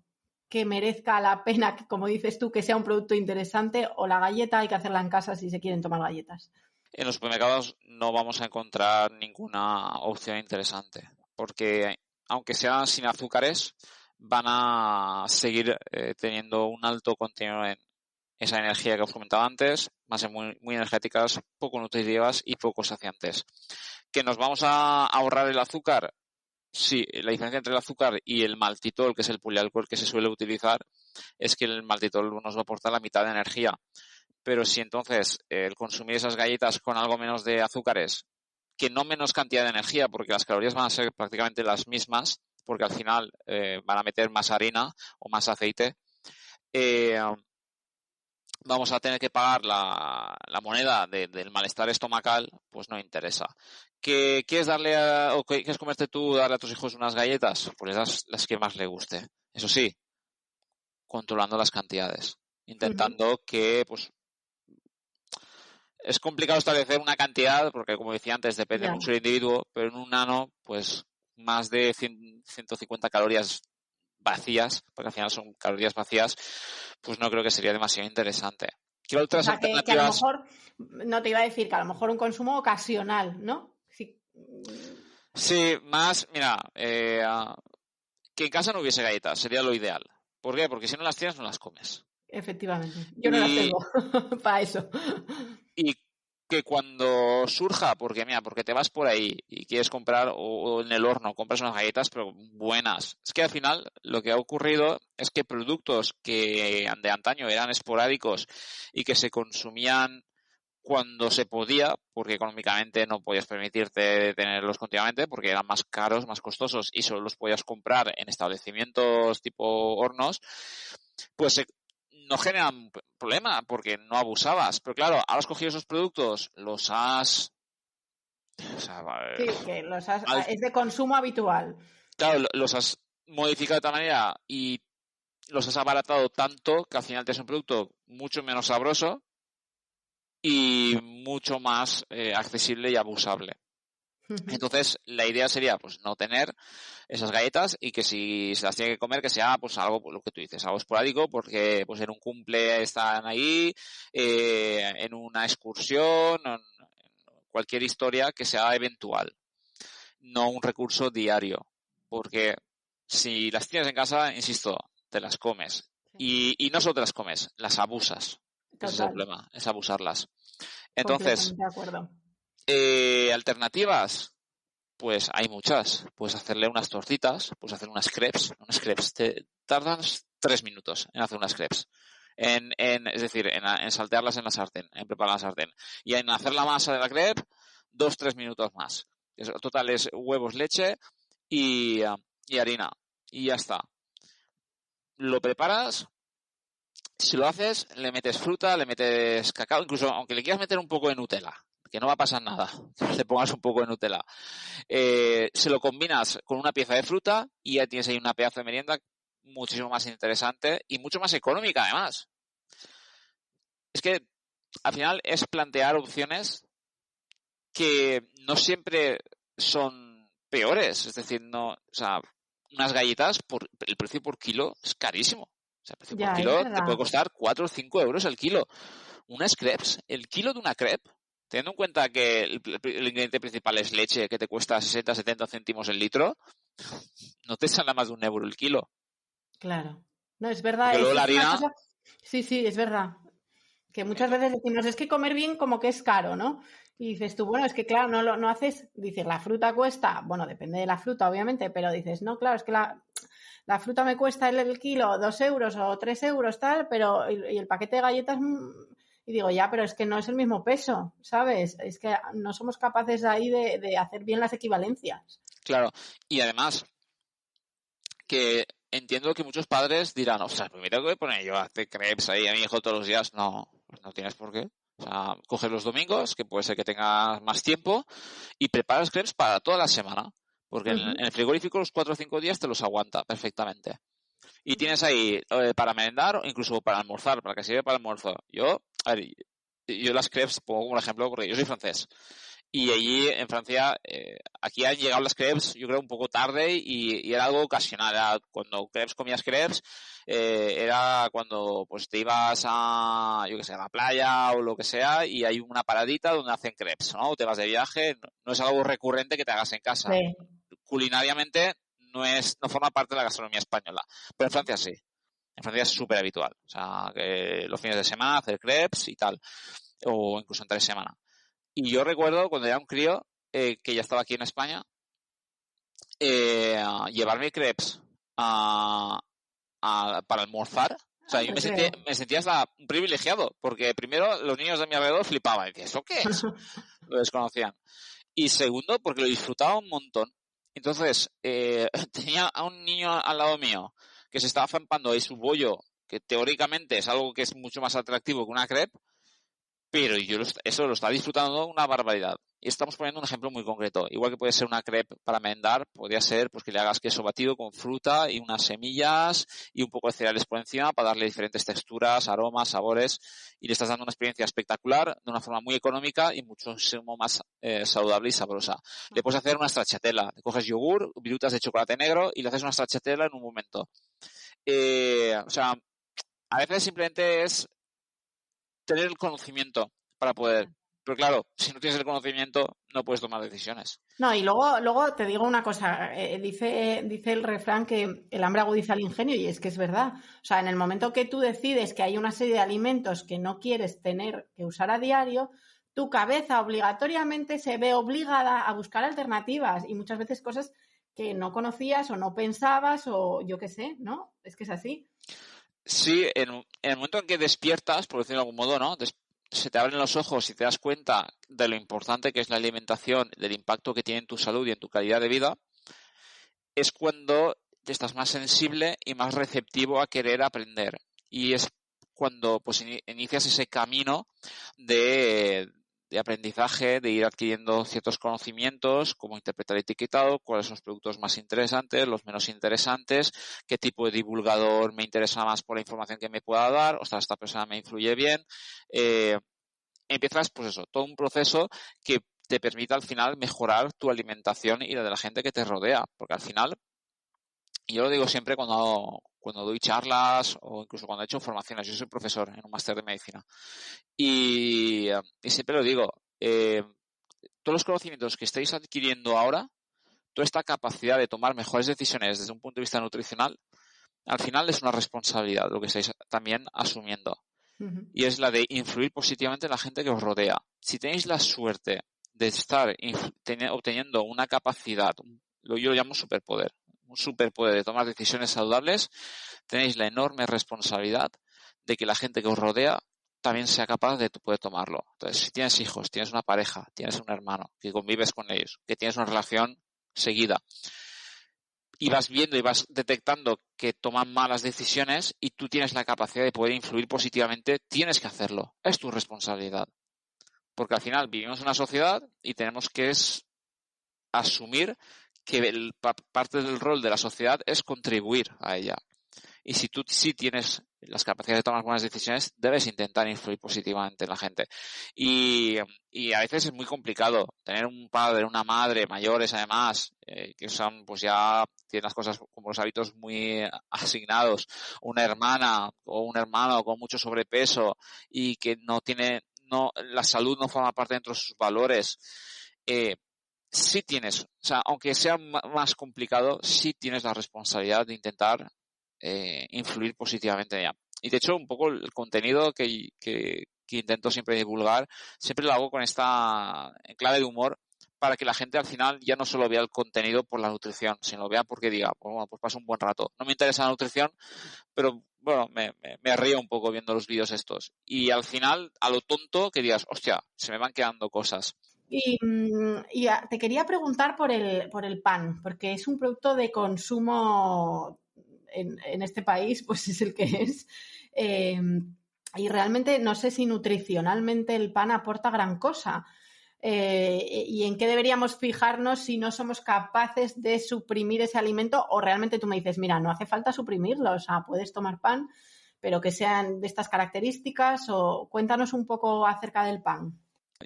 que merezca la pena, que, como dices tú, que sea un producto interesante, o la galleta hay que hacerla en casa si se quieren tomar galletas. En los supermercados no vamos a encontrar ninguna opción interesante, porque aunque sean sin azúcares, van a seguir teniendo un alto contenido esa energía que os comentaba antes, van a ser muy, muy energéticas, poco nutritivas y poco saciantes. ¿Que nos vamos a ahorrar el azúcar? Sí, la diferencia entre el azúcar y el maltitol, que es el polialcohol que se suele utilizar, es que el maltitol nos va a aportar la mitad de energía. Pero si entonces el consumir esas galletas con algo menos de azúcares, que no menos cantidad de energía, porque las calorías van a ser prácticamente las mismas, porque al final van a meter más harina o más aceite, vamos a tener que pagar la moneda del malestar estomacal, pues no interesa. ¿Que quieres darle o que quieres comerte tú, darle a tus hijos unas galletas? Pues les das las que más les guste. Eso sí, controlando las cantidades. Intentando que, pues, es complicado establecer una cantidad, porque como decía antes, depende mucho del individuo, pero en un nano, pues, más de 150 calorías vacías, porque al final son calorías vacías, pues no creo que sería demasiado interesante. ¿Qué otras alternativas? Que a lo mejor, no te iba a decir, que a lo mejor un consumo ocasional, ¿no? Sí, más, mira, que en casa no hubiese galletas, sería lo ideal. ¿Por qué? Porque si no las tienes, no las comes. Efectivamente, yo no las tengo para eso. Y que cuando surja, porque te vas por ahí y quieres comprar o en el horno compras unas galletas pero buenas. Es que al final lo que ha ocurrido es que productos que de antaño eran esporádicos y que se consumían cuando se podía, porque económicamente no podías permitirte tenerlos continuamente porque eran más caros, más costosos y solo los podías comprar en establecimientos tipo hornos, pues no generan problema porque no abusabas. Pero claro, ahora has cogido esos productos, los has... O sea, sí, que es de consumo habitual. Claro, los has modificado de tal manera y los has abaratado tanto que al final tienes un producto mucho menos sabroso y mucho más accesible y abusable. Entonces, la idea sería, pues, no tener esas galletas y que si se las tiene que comer, que sea, pues, algo, lo que tú dices, algo esporádico, porque, pues, en un cumple están ahí, en una excursión, en cualquier historia que sea eventual, no un recurso diario, porque si las tienes en casa, insisto, te las comes. Y no solo te las comes, las abusas. Ese es el problema, es abusarlas. Entonces, de acuerdo. Alternativas, pues hay muchas. Puedes hacerle unas tortitas, puedes hacer unas crepes. Unas crepes te tardan 3 minutos en hacer unas crepes. Es decir, en saltearlas en la sartén, en preparar la sartén. Y en hacer la masa de la crepe, 2-3 minutos más. Total es huevos, leche y harina. Y ya está. Lo preparas. Si lo haces, le metes fruta, le metes cacao, incluso aunque le quieras meter un poco de Nutella, que no va a pasar nada, le pongas un poco de Nutella. Se lo combinas con una pieza de fruta y ya tienes ahí una pedazo de merienda muchísimo más interesante y mucho más económica además. Es que al final es plantear opciones que no siempre son peores, es decir, unas galletas el precio por kilo es carísimo. O sea, el precio por kilo te puede costar 4 o 5 euros el kilo. Unas crepes, el kilo de una crepe, teniendo en cuenta que el ingrediente principal es leche, que te cuesta 60-70 céntimos el litro, no te sale más de €1 el kilo. Claro. No, es verdad. Porque luego la harina... cosa... Sí, es verdad. Que muchas veces decimos, es que comer bien como que es caro, ¿no? Y dices tú, bueno, es que claro, no haces, dices, la fruta cuesta, bueno, depende de la fruta, obviamente, pero dices, no, claro, es que la fruta me cuesta el kilo 2 euros o 3 euros, tal, pero y el paquete de galletas, y digo, ya, pero es que no es el mismo peso, ¿sabes? Es que no somos capaces ahí de hacer bien las equivalencias. Claro, y además, que entiendo que muchos padres dirán, o sea, pues me tengo que poner yo a hacer crepes ahí a mi hijo todos los días. No, pues no tienes por qué. O sea, coges los domingos, que puede ser que tengas más tiempo, y preparas crepes para toda la semana. Porque en el frigorífico los 4 o 5 días te los aguanta perfectamente. Y tienes ahí para merendar o incluso para almorzar, para que sirva para el almuerzo. Yo las crepes pongo como ejemplo porque yo soy francés. Y allí en Francia, aquí han llegado las crepes, yo creo, un poco tarde y era algo ocasional. Era cuando comías crepes, era cuando pues te ibas a, yo que sé, a la playa o lo que sea y hay una paradita donde hacen crepes, ¿no? O te vas de viaje, no es algo recurrente que te hagas en casa. Sí. Culinariamente no forma parte de la gastronomía española, pero en Francia sí. En Francia es súper habitual. O sea, que los fines de semana hacer crepes y tal. O incluso entre semana. Y yo recuerdo cuando era un crío, que ya estaba aquí en España, llevarme crepes para almorzar. O sea, yo me sentía hasta un privilegiado, porque primero los niños de mi alrededor flipaban. Y decían, ¿eso qué es? Lo desconocían. Y segundo, porque lo disfrutaba un montón. Entonces, tenía a un niño al lado mío que se estaba zampando ahí su bollo, que teóricamente es algo que es mucho más atractivo que una crepe, pero yo eso lo está disfrutando una barbaridad. Y estamos poniendo un ejemplo muy concreto. Igual que puede ser una crepe para merendar, podría ser pues que le hagas queso batido con fruta y unas semillas y un poco de cereales por encima para darle diferentes texturas, aromas, sabores, y le estás dando una experiencia espectacular de una forma muy económica y muchísimo más saludable y sabrosa. Le puedes hacer una stracciatella. Coges yogur, virutas de chocolate negro y le haces una stracciatella en un momento. O sea, a veces simplemente es tener el conocimiento para poder. Pero claro, si no tienes el conocimiento, no puedes tomar decisiones. No, y luego te digo una cosa, dice el refrán que el hambre agudiza el ingenio, y es que es verdad. O sea, en el momento que tú decides que hay una serie de alimentos que no quieres tener que usar a diario, tu cabeza obligatoriamente se ve obligada a buscar alternativas y muchas veces cosas que no conocías o no pensabas o yo qué sé, ¿no? Es que es así. Sí, en el momento en que despiertas, por decirlo de algún modo, ¿no? Se te abren los ojos y te das cuenta de lo importante que es la alimentación, del impacto que tiene en tu salud y en tu calidad de vida, es cuando estás más sensible y más receptivo a querer aprender. Y es cuando pues inicias ese camino de aprendizaje, de ir adquiriendo ciertos conocimientos, cómo interpretar el etiquetado, cuáles son los productos más interesantes, los menos interesantes, qué tipo de divulgador me interesa más por la información que me pueda dar, ostras, esta persona me influye bien. Empiezas, pues eso, todo un proceso que te permita al final mejorar tu alimentación y la de la gente que te rodea, porque al final, yo lo digo siempre cuando doy charlas o incluso cuando he hecho formaciones, yo soy profesor en un máster de medicina y siempre lo digo, todos los conocimientos que estáis adquiriendo ahora, toda esta capacidad de tomar mejores decisiones desde un punto de vista nutricional, al final es una responsabilidad lo que estáis también asumiendo. Uh-huh. Y es la de influir positivamente en la gente que os rodea. Si tenéis la suerte de estar obteniendo una capacidad, yo lo llamo superpoder, un superpoder de tomar decisiones saludables, tenéis la enorme responsabilidad de que la gente que os rodea también sea capaz de poder tomarlo. Entonces, si tienes hijos, tienes una pareja, tienes un hermano, que convives con ellos, que tienes una relación seguida, y vas viendo y vas detectando que toman malas decisiones y tú tienes la capacidad de poder influir positivamente, tienes que hacerlo. Es tu responsabilidad. Porque al final vivimos en una sociedad y tenemos que asumir que parte del rol de la sociedad es contribuir a ella. Y si tú sí tienes las capacidades de tomar buenas decisiones, debes intentar influir positivamente en la gente. Y a veces es muy complicado tener un padre, una madre, mayores además, que son, pues ya tienen las cosas como los hábitos muy asignados, una hermana o un hermano con mucho sobrepeso y que la salud no forma parte dentro de sus valores. Sí tienes, o sea, aunque sea más complicado, sí tienes la responsabilidad de intentar influir positivamente en ella. Y de hecho, un poco el contenido que intento siempre divulgar, siempre lo hago con esta en clave de humor, para que la gente al final ya no solo vea el contenido por la nutrición, sino lo vea porque diga, bueno, pues paso un buen rato. No me interesa la nutrición, pero bueno, me río un poco viendo los vídeos estos. Y al final, a lo tonto, que digas, hostia, se me van quedando cosas. Y te quería preguntar por el pan, porque es un producto de consumo en este país, pues es el que es. Y realmente no sé si nutricionalmente el pan aporta gran cosa. Y en qué deberíamos fijarnos si no somos capaces de suprimir ese alimento, o realmente tú me dices, mira, no hace falta suprimirlo, o sea, puedes tomar pan, pero que sean de estas características, o cuéntanos un poco acerca del pan.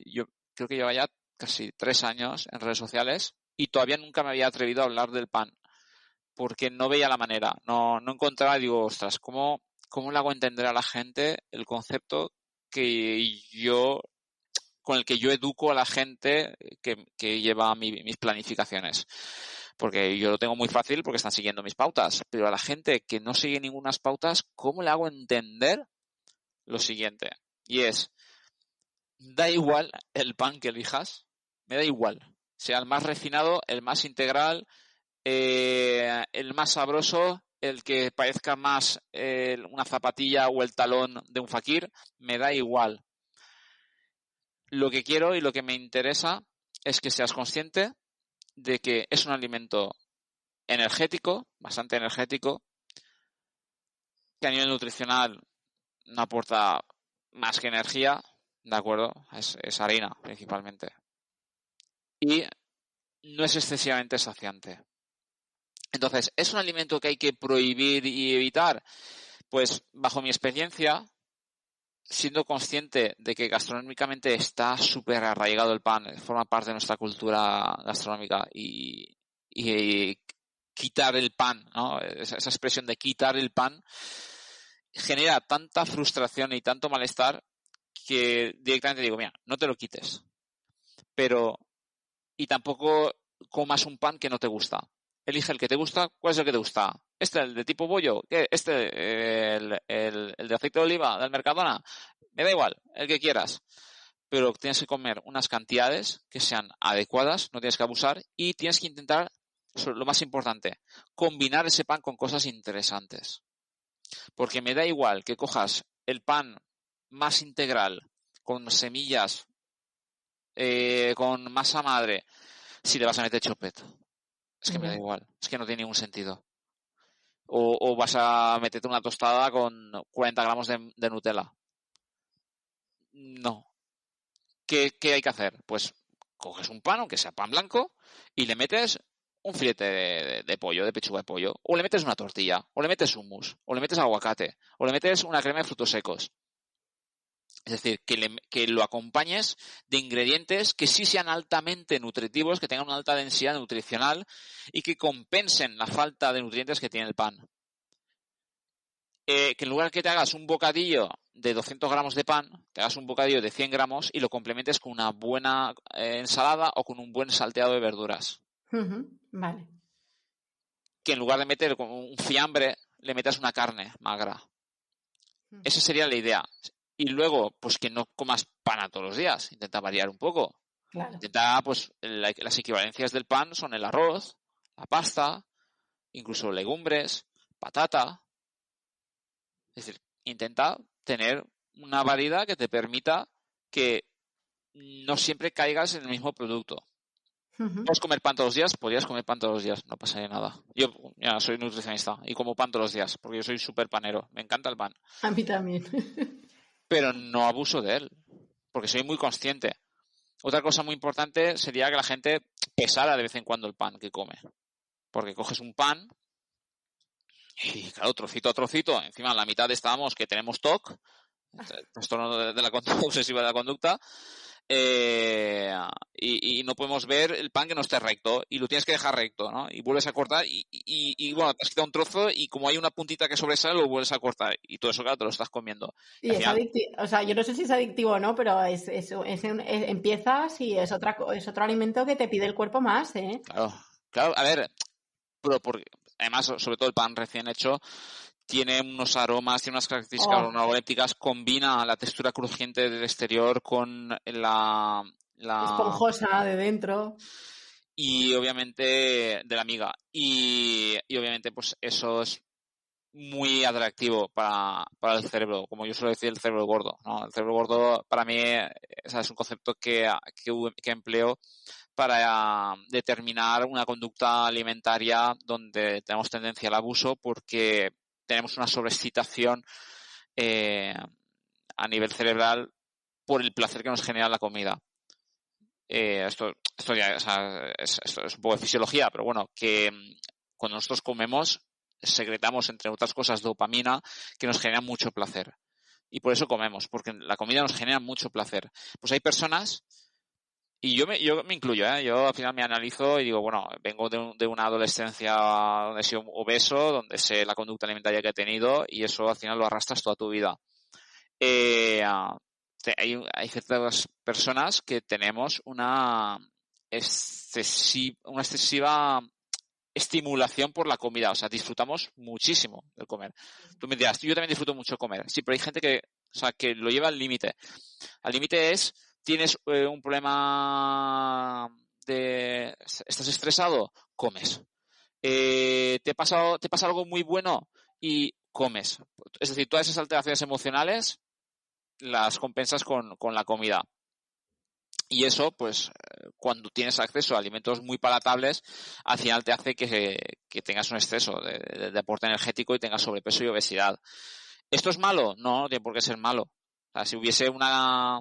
Yo creo que lleva ya casi 3 años en redes sociales y todavía nunca me había atrevido a hablar del pan porque no veía la manera, no encontraba, digo, ostras, ¿cómo le hago entender a la gente el concepto con el que yo educo a la gente que lleva mis planificaciones? Porque yo lo tengo muy fácil porque están siguiendo mis pautas. Pero a la gente que no sigue ninguna pautas, ¿cómo le hago entender lo siguiente? Y es, da igual el pan que elijas, me da igual. Sea el más refinado, el más integral, el más sabroso, el que parezca más una zapatilla o el talón de un fakir, me da igual. Lo que quiero y lo que me interesa es que seas consciente de que es un alimento energético, bastante energético, que a nivel nutricional no aporta más que energía, ¿de acuerdo? Es harina, principalmente. Y no es excesivamente saciante. Entonces, ¿es un alimento que hay que prohibir y evitar? Pues, bajo mi experiencia, siendo consciente de que gastronómicamente está súper arraigado el pan, forma parte de nuestra cultura gastronómica y quitar el pan, ¿no? Esa expresión de quitar el pan genera tanta frustración y tanto malestar que directamente digo, mira, no te lo quites, pero y tampoco comas un pan que no te gusta. Elige el que te gusta. ¿Cuál es el que te gusta? ¿El de tipo bollo? ¿Qué? ¿El de aceite de oliva del Mercadona? Me da igual, el que quieras. Pero tienes que comer unas cantidades que sean adecuadas, no tienes que abusar y tienes que intentar, lo más importante, combinar ese pan con cosas interesantes. Porque me da igual que cojas el pan más integral, con semillas, con masa madre, si le vas a meter chopet. Es que me da igual, es que no tiene ningún sentido. O vas a meterte una tostada con 40 gramos de Nutella. No. ¿Qué hay que hacer? Pues coges un pan, aunque sea pan blanco, y le metes un filete de pollo, de pechuga de pollo, o le metes una tortilla, o le metes hummus, o le metes aguacate, o le metes una crema de frutos secos. Es decir, que lo acompañes de ingredientes que sí sean altamente nutritivos, que tengan una alta densidad nutricional y que compensen la falta de nutrientes que tiene el pan. Que en lugar que te hagas un bocadillo de 200 gramos de pan, te hagas un bocadillo de 100 gramos y lo complementes con una buena ensalada o con un buen salteado de verduras. Vale. Que en lugar de meter con un fiambre, le metas una carne magra. Esa sería la idea. Y luego, pues que no comas pan a todos los días. Intenta variar un poco. Claro. Intenta, pues, las equivalencias del pan son el arroz, la pasta, incluso legumbres, patata. Es decir, intenta tener una variedad que te permita que no siempre caigas en el mismo producto. ¿Puedes comer pan todos los días? Podrías comer pan todos los días, no pasaría nada. Yo ya soy nutricionista y como pan todos los días, porque yo soy súper panero. Me encanta el pan. A mí también. Pero no abuso de él, porque soy muy consciente. Otra cosa muy importante sería que la gente pesara de vez en cuando el pan que come. Porque coges un pan y, claro, trocito a trocito, encima la mitad estábamos que tenemos TOC, trastorno de la conducta obsesiva de la conducta, y no podemos ver el pan que no esté recto y lo tienes que dejar recto, ¿no? Y vuelves a cortar y bueno, te has quitado un trozo y como hay una puntita que sobresale lo vuelves a cortar y todo eso, claro, te lo estás comiendo. Y es adictivo, o sea, yo no sé si es adictivo o no, pero empiezas y es otro alimento que te pide el cuerpo más, ¿eh? Claro, a ver, pero además, sobre todo el pan recién hecho, tiene unos aromas, tiene unas características organolépticas, combina la textura crujiente del exterior con la esponjosa de dentro. Y obviamente de la miga. Y obviamente pues eso es muy atractivo para el cerebro, como yo suelo decir, el cerebro gordo, ¿no? El cerebro gordo para mí es un concepto que empleo para determinar una conducta alimentaria donde tenemos tendencia al abuso porque tenemos una sobreexcitación a nivel cerebral por el placer que nos genera la comida. Esto ya, o sea, esto es un poco de fisiología, pero bueno, que cuando nosotros comemos secretamos, entre otras cosas, dopamina que nos genera mucho placer. Y por eso comemos, porque la comida nos genera mucho placer. Pues hay personas, y yo me incluyo, yo al final me analizo y digo, bueno, vengo de una adolescencia donde he sido obeso, donde sé la conducta alimentaria que he tenido y eso al final lo arrastras toda tu vida. Hay ciertas personas que tenemos una excesiva estimulación por la comida. O sea, disfrutamos muchísimo del comer. Tú me dirás, yo también disfruto mucho de comer. Sí, pero hay gente que lo lleva al límite. Al límite es, tienes un problema estás estresado, comes. Te pasa algo muy bueno y comes. Es decir, todas esas alteraciones emocionales las compensas con la comida. Y eso, pues, cuando tienes acceso a alimentos muy palatables, al final te hace que tengas un exceso de aporte energético y tengas sobrepeso y obesidad. ¿Esto es malo? No tiene por qué ser malo. O sea, si hubiese una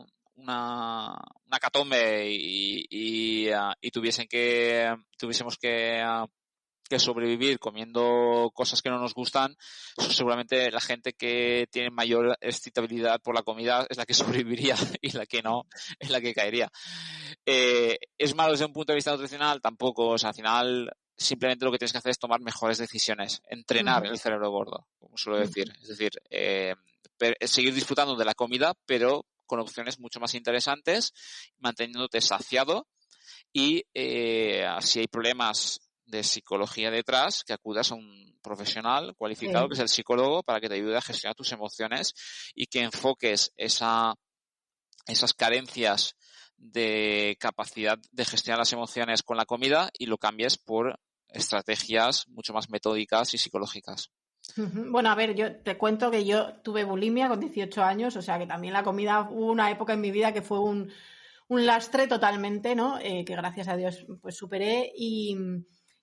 catombe y tuviésemos que sobrevivir comiendo cosas que no nos gustan, seguramente la gente que tiene mayor excitabilidad por la comida es la que sobreviviría y la que no es la que caería. ¿Es malo desde un punto de vista nutricional? Tampoco. O sea, al final simplemente lo que tienes que hacer es tomar mejores decisiones, entrenar el cerebro gordo, como suelo decir. Es decir, seguir disfrutando de la comida, pero con opciones mucho más interesantes, manteniéndote saciado y si hay problemas de psicología detrás, que acudas a un profesional cualificado, que es el psicólogo, para que te ayude a gestionar tus emociones y que enfoques esas carencias de capacidad de gestionar las emociones con la comida y lo cambies por estrategias mucho más metódicas y psicológicas. Bueno, a ver, yo te cuento que yo tuve bulimia con 18 años, o sea que también la comida, hubo una época en mi vida que fue un lastre totalmente, ¿no? Que gracias a Dios pues superé y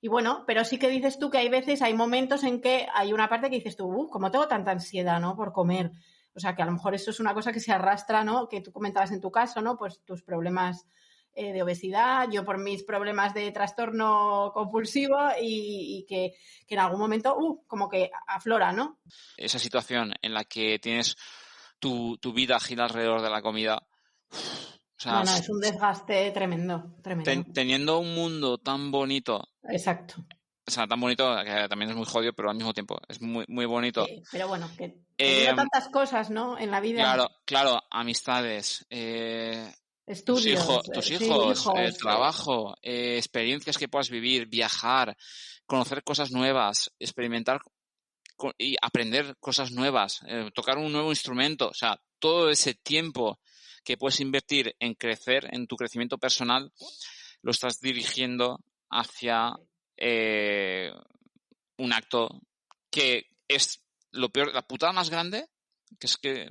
bueno, pero sí que dices tú que hay momentos en que hay una parte que dices tú, como tengo tanta ansiedad, ¿no? Por comer. O sea, que a lo mejor eso es una cosa que se arrastra, ¿no? Que tú comentabas en tu caso, ¿no? Pues tus problemas de obesidad, yo por mis problemas de trastorno compulsivo y que en algún momento, como que aflora, ¿no? Esa situación en la que tienes tu vida gira alrededor de la comida. O sea, no, es un desgaste tremendo. Teniendo un mundo tan bonito. Exacto. O sea, tan bonito, que también es muy jodido, pero al mismo tiempo es muy, muy bonito. Sí, pero bueno, que teniendo tantas cosas, ¿no? En la vida. Claro, amistades, estudios, tus hijos, hijos, trabajo, experiencias que puedas vivir, viajar, conocer cosas nuevas, experimentar y aprender cosas nuevas, tocar un nuevo instrumento. O sea, todo ese tiempo que puedes invertir en crecer, en tu crecimiento personal, lo estás dirigiendo hacia un acto que es lo peor, la putada más grande, que es que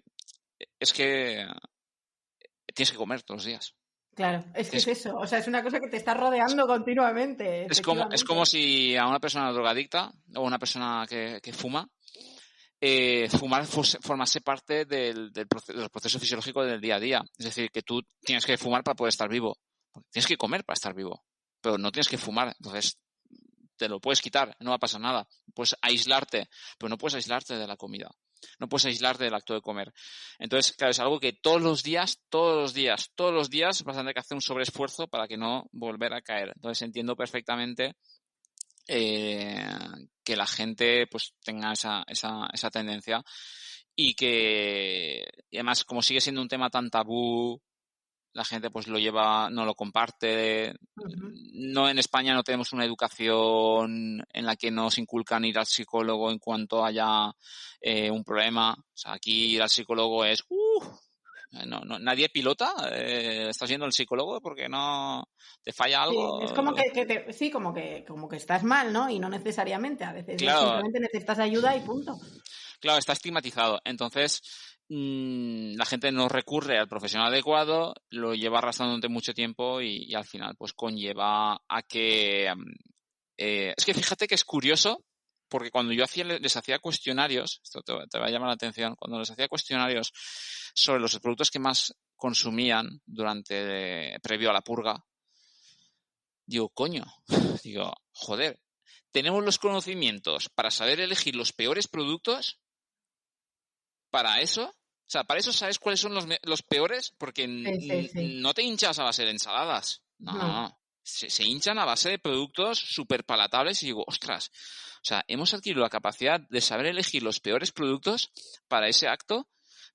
tienes que comer todos los días. Claro, es que es eso. O sea, es una cosa que te está rodeando continuamente. Es como si a una persona drogadicta o una persona que fuma, fumar formase parte del proceso fisiológico del día a día. Es decir, que tú tienes que fumar para poder estar vivo. Tienes que comer para estar vivo, pero no tienes que fumar. Entonces, te lo puedes quitar, no va a pasar nada. Puedes aislarte, pero no puedes aislarte de la comida. No puedes aislarte del acto de comer. Entonces, claro, es algo que todos los días vas a tener que hacer un sobreesfuerzo para que no volver a caer. Entonces, entiendo perfectamente que la gente pues tenga esa tendencia y además, como sigue siendo un tema tan tabú, la gente pues lo lleva, no lo comparte. No, en España no tenemos una educación en la que nos inculcan ir al psicólogo en cuanto haya un problema. O sea, aquí ir al psicólogo es nadie pilota, estás yendo al psicólogo porque no te falla algo. Sí, es como como que estás mal, ¿no? Y no necesariamente, a veces claro, simplemente necesitas ayuda y punto. Claro, está estigmatizado. Entonces, la gente no recurre al profesional adecuado, lo lleva arrastrando durante mucho tiempo y al final pues conlleva a que... es que fíjate que es curioso, porque cuando yo les hacía cuestionarios, esto te va a llamar la atención, cuando les hacía cuestionarios sobre los productos que más consumían previo a la purga, digo, joder, tenemos los conocimientos para saber elegir los peores productos. ¿Para eso? O sea, ¿para eso sabes cuáles son los peores? Porque sí. no te hinchas a base de ensaladas. No. Se hinchan a base de productos súper palatables y digo, ostras, o sea, hemos adquirido la capacidad de saber elegir los peores productos para ese acto,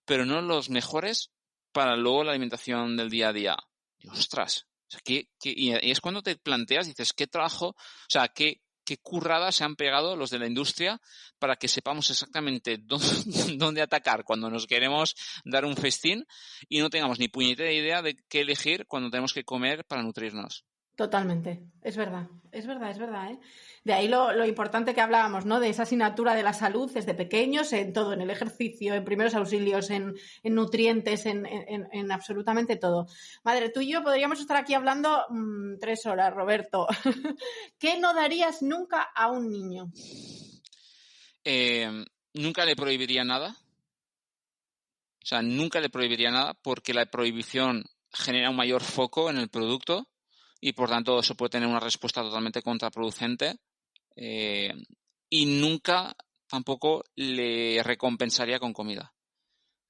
pero no los mejores para luego la alimentación del día a día. Digo, ostras, o sea, y es cuando te planteas, dices, ¿qué trabajo, o sea, qué qué curradas se han pegado los de la industria para que sepamos exactamente dónde atacar cuando nos queremos dar un festín y no tengamos ni puñetera idea de qué elegir cuando tenemos que comer para nutrirnos. Totalmente, es verdad, ¿eh? De ahí lo importante que hablábamos, ¿no? De esa asignatura de la salud desde pequeños, en todo, en el ejercicio, en primeros auxilios, en nutrientes, en absolutamente todo. Madre, tú y yo podríamos estar aquí hablando 3 horas, Roberto. ¿Qué no darías nunca a un niño? Nunca le prohibiría nada. O sea, nunca le prohibiría nada porque la prohibición genera un mayor foco en el producto y por tanto eso puede tener una respuesta totalmente contraproducente, y nunca tampoco le recompensaría con comida,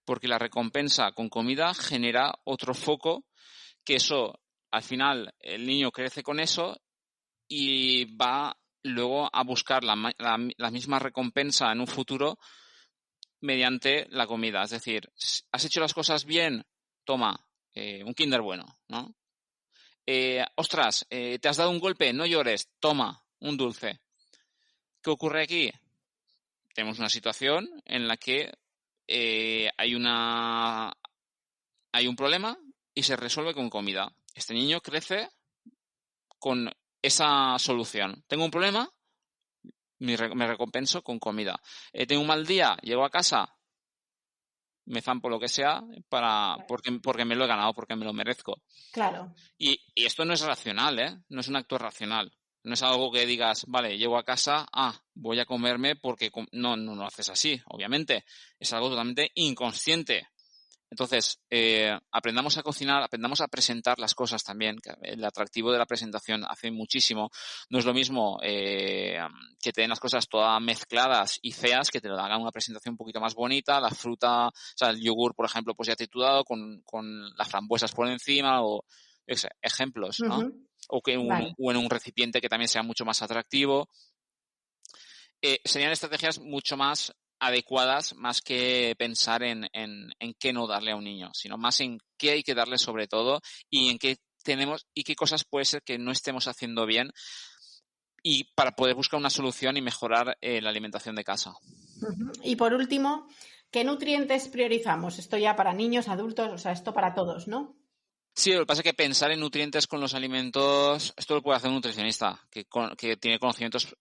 porque la recompensa con comida genera otro foco que eso, al final el niño crece con eso y va luego a buscar la misma recompensa en un futuro mediante la comida. Es decir, ¿has hecho las cosas bien? Toma, un Kinder bueno, ¿no? Ostras, te has dado un golpe, no llores, toma, un dulce. ¿Qué ocurre aquí? Tenemos una situación en la que hay un problema y se resuelve con comida. Este niño crece con esa solución. Tengo un problema, me recompenso con comida. Tengo un mal día, llego a casa, me zampo lo que sea porque me lo he ganado, porque me lo merezco. Claro. Y esto no es racional, ¿eh? No es un acto racional. No es algo que digas, vale, llego a casa, voy a comerme porque... No lo haces así, obviamente. Es algo totalmente inconsciente. Entonces, aprendamos a cocinar, aprendamos a presentar las cosas también. Que el atractivo de la presentación hace muchísimo. No es lo mismo que te den las cosas todas mezcladas y feas, que te lo hagan una presentación un poquito más bonita, la fruta, o sea, el yogur, por ejemplo, pues ya triturado con las frambuesas por encima o ejemplos, ¿no? O en un recipiente que también sea mucho más atractivo. Serían estrategias mucho más adecuadas, más que pensar en qué no darle a un niño, sino más en qué hay que darle sobre todo y en qué tenemos y qué cosas puede ser que no estemos haciendo bien y para poder buscar una solución y mejorar la alimentación de casa. Y por último, ¿qué nutrientes priorizamos? Esto ya para niños, adultos, o sea, esto para todos, ¿no? Sí, lo que pasa es que pensar en nutrientes con los alimentos, esto lo puede hacer un nutricionista que tiene conocimientos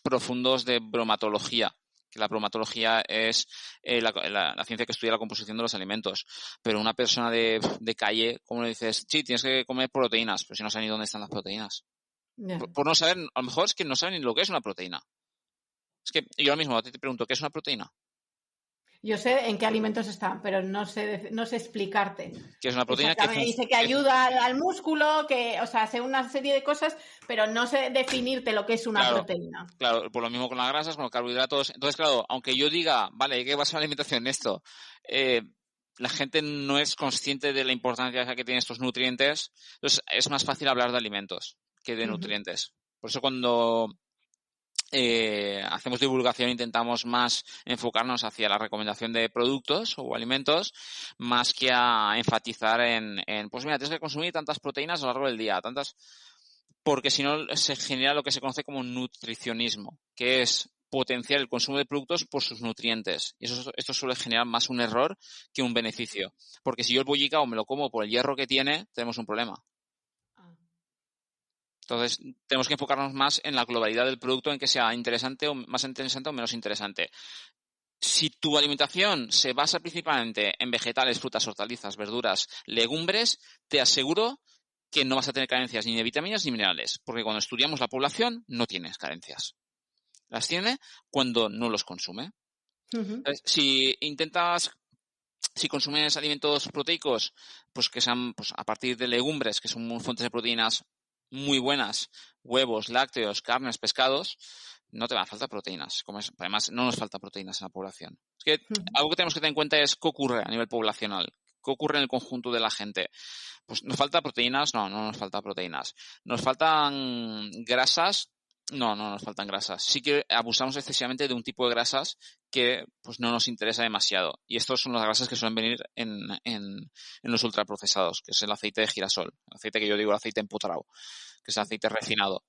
profundos de bromatología, que la bromatología es la ciencia que estudia la composición de los alimentos. Pero una persona de calle, ¿cómo le dices? Sí, tienes que comer proteínas, pero si no saben ni dónde están las proteínas. Yeah. Por no saber, a lo mejor es que no saben ni lo que es una proteína. Es que yo ahora mismo a ti te pregunto, ¿qué es una proteína? Yo sé en qué alimentos están, pero no sé explicarte. ¿Qué es una proteína? Y sé que ayuda al músculo, o sea, sé una serie de cosas, pero no sé definirte lo que es una proteína. Claro, por lo mismo con las grasas, con los carbohidratos. Entonces, claro, aunque yo diga, vale, ¿qué pasa en la alimentación esto? La gente no es consciente de la importancia que tienen estos nutrientes. Entonces, es más fácil hablar de alimentos que de nutrientes. Por eso cuando hacemos divulgación intentamos más enfocarnos hacia la recomendación de productos o alimentos más que a enfatizar pues mira, tienes que consumir tantas proteínas a lo largo del día, porque si no se genera lo que se conoce como nutricionismo, que es potenciar el consumo de productos por sus nutrientes. Y esto suele generar más un error que un beneficio. Porque si yo el bollicao me lo como por el hierro que tiene, tenemos un problema. Entonces, tenemos que enfocarnos más en la globalidad del producto, en que sea interesante o más interesante o menos interesante. Si tu alimentación se basa principalmente en vegetales, frutas, hortalizas, verduras, legumbres, te aseguro que no vas a tener carencias ni de vitaminas ni minerales, porque cuando estudiamos la población no tienes carencias. Las tiene cuando no los consume. Si consumes alimentos proteicos, pues que sean pues, a partir de legumbres, que son fuentes de proteínas muy buenas, huevos, lácteos, carnes, pescados, no te van a faltar proteínas. Además, no nos falta proteínas en la población. Es que algo que tenemos que tener en cuenta es qué ocurre a nivel poblacional, qué ocurre en el conjunto de la gente. Pues nos falta proteínas, no nos falta proteínas. Nos faltan grasas, no nos faltan grasas. Sí que abusamos excesivamente de un tipo de grasas que pues no nos interesa demasiado. Y estos son las grasas que suelen venir en los ultraprocesados, que es el aceite de girasol. El aceite que yo digo, el aceite empotrado, que es el aceite refinado.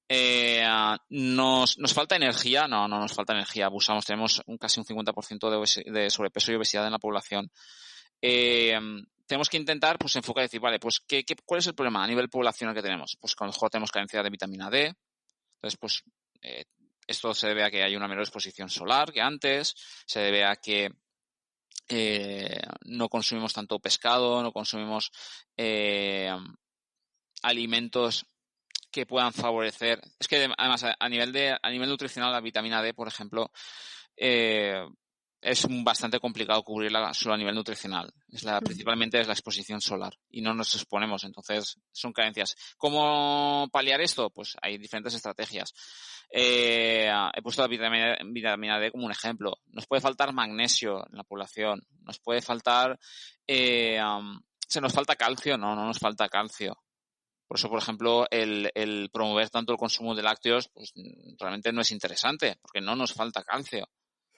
¿Nos falta energía? No nos falta energía. Tenemos casi un 50% de sobrepeso y obesidad en la población. Tenemos que intentar pues enfocar y decir, vale, pues ¿cuál es el problema a nivel poblacional que tenemos? Pues que a lo mejor tenemos carencia de vitamina D. Entonces, pues esto se debe a que hay una menor exposición solar que antes, se debe a que no consumimos tanto pescado, no consumimos alimentos que puedan favorecer. Es que además a nivel nutricional la vitamina D, por ejemplo, es bastante complicado cubrirla solo a nivel nutricional. Principalmente es la exposición solar y no nos exponemos, entonces son carencias. ¿Cómo paliar esto? Pues hay diferentes estrategias. He puesto la vitamina D como un ejemplo. Nos puede faltar magnesio en la población, nos puede faltar ¿se nos falta calcio? No nos falta calcio. Por eso, por ejemplo, el promover tanto el consumo de lácteos pues realmente no es interesante, porque no nos falta calcio.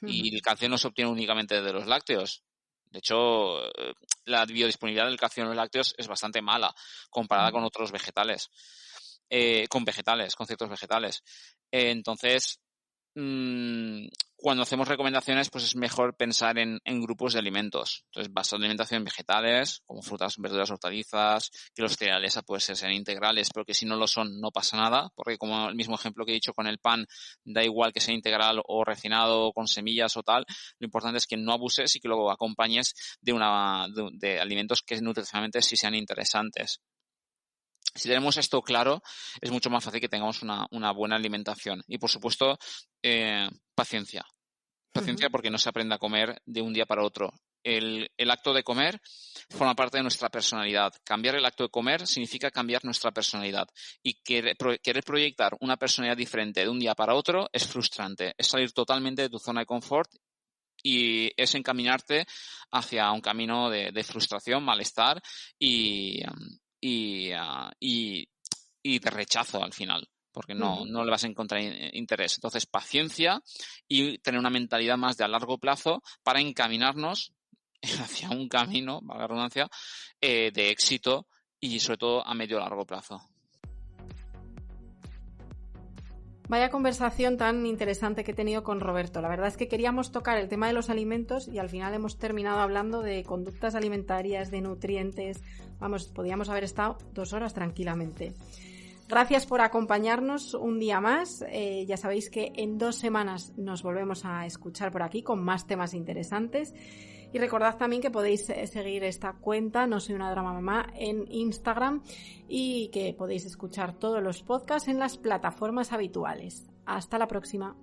Y el calcio no se obtiene únicamente de los lácteos. De hecho, la biodisponibilidad del calcio en los lácteos es bastante mala comparada con otros vegetales, con ciertos vegetales. Entonces, cuando hacemos recomendaciones, pues es mejor pensar en grupos de alimentos. Entonces, basado en alimentación vegetales, como frutas, verduras, hortalizas, que los cereales pueden ser integrales, pero que si no lo son, no pasa nada, porque como el mismo ejemplo que he dicho con el pan, da igual que sea integral o refinado, o con semillas o tal, lo importante es que no abuses y que lo acompañes de alimentos que nutricionalmente sí sean interesantes. Si tenemos esto claro, es mucho más fácil que tengamos una buena alimentación. Y, por supuesto, paciencia. Paciencia porque no se aprende a comer de un día para otro. El acto de comer forma parte de nuestra personalidad. Cambiar el acto de comer significa cambiar nuestra personalidad. Y querer proyectar una personalidad diferente de un día para otro es frustrante. Es salir totalmente de tu zona de confort y es encaminarte hacia un camino de frustración, malestar y de rechazo al final, porque no le vas a encontrar interés. Entonces, paciencia y tener una mentalidad más de a largo plazo para encaminarnos hacia un camino, valga la redundancia, de éxito y sobre todo a medio o largo plazo. Vaya conversación tan interesante que he tenido con Roberto. La verdad es que queríamos tocar el tema de los alimentos y al final hemos terminado hablando de conductas alimentarias, de nutrientes. Vamos, podíamos haber estado 2 horas tranquilamente. Gracias por acompañarnos un día más. Ya sabéis que en 2 semanas nos volvemos a escuchar por aquí con más temas interesantes. Y recordad también que podéis seguir esta cuenta, No Soy Una Drama Mamá, en Instagram y que podéis escuchar todos los podcasts en las plataformas habituales. Hasta la próxima.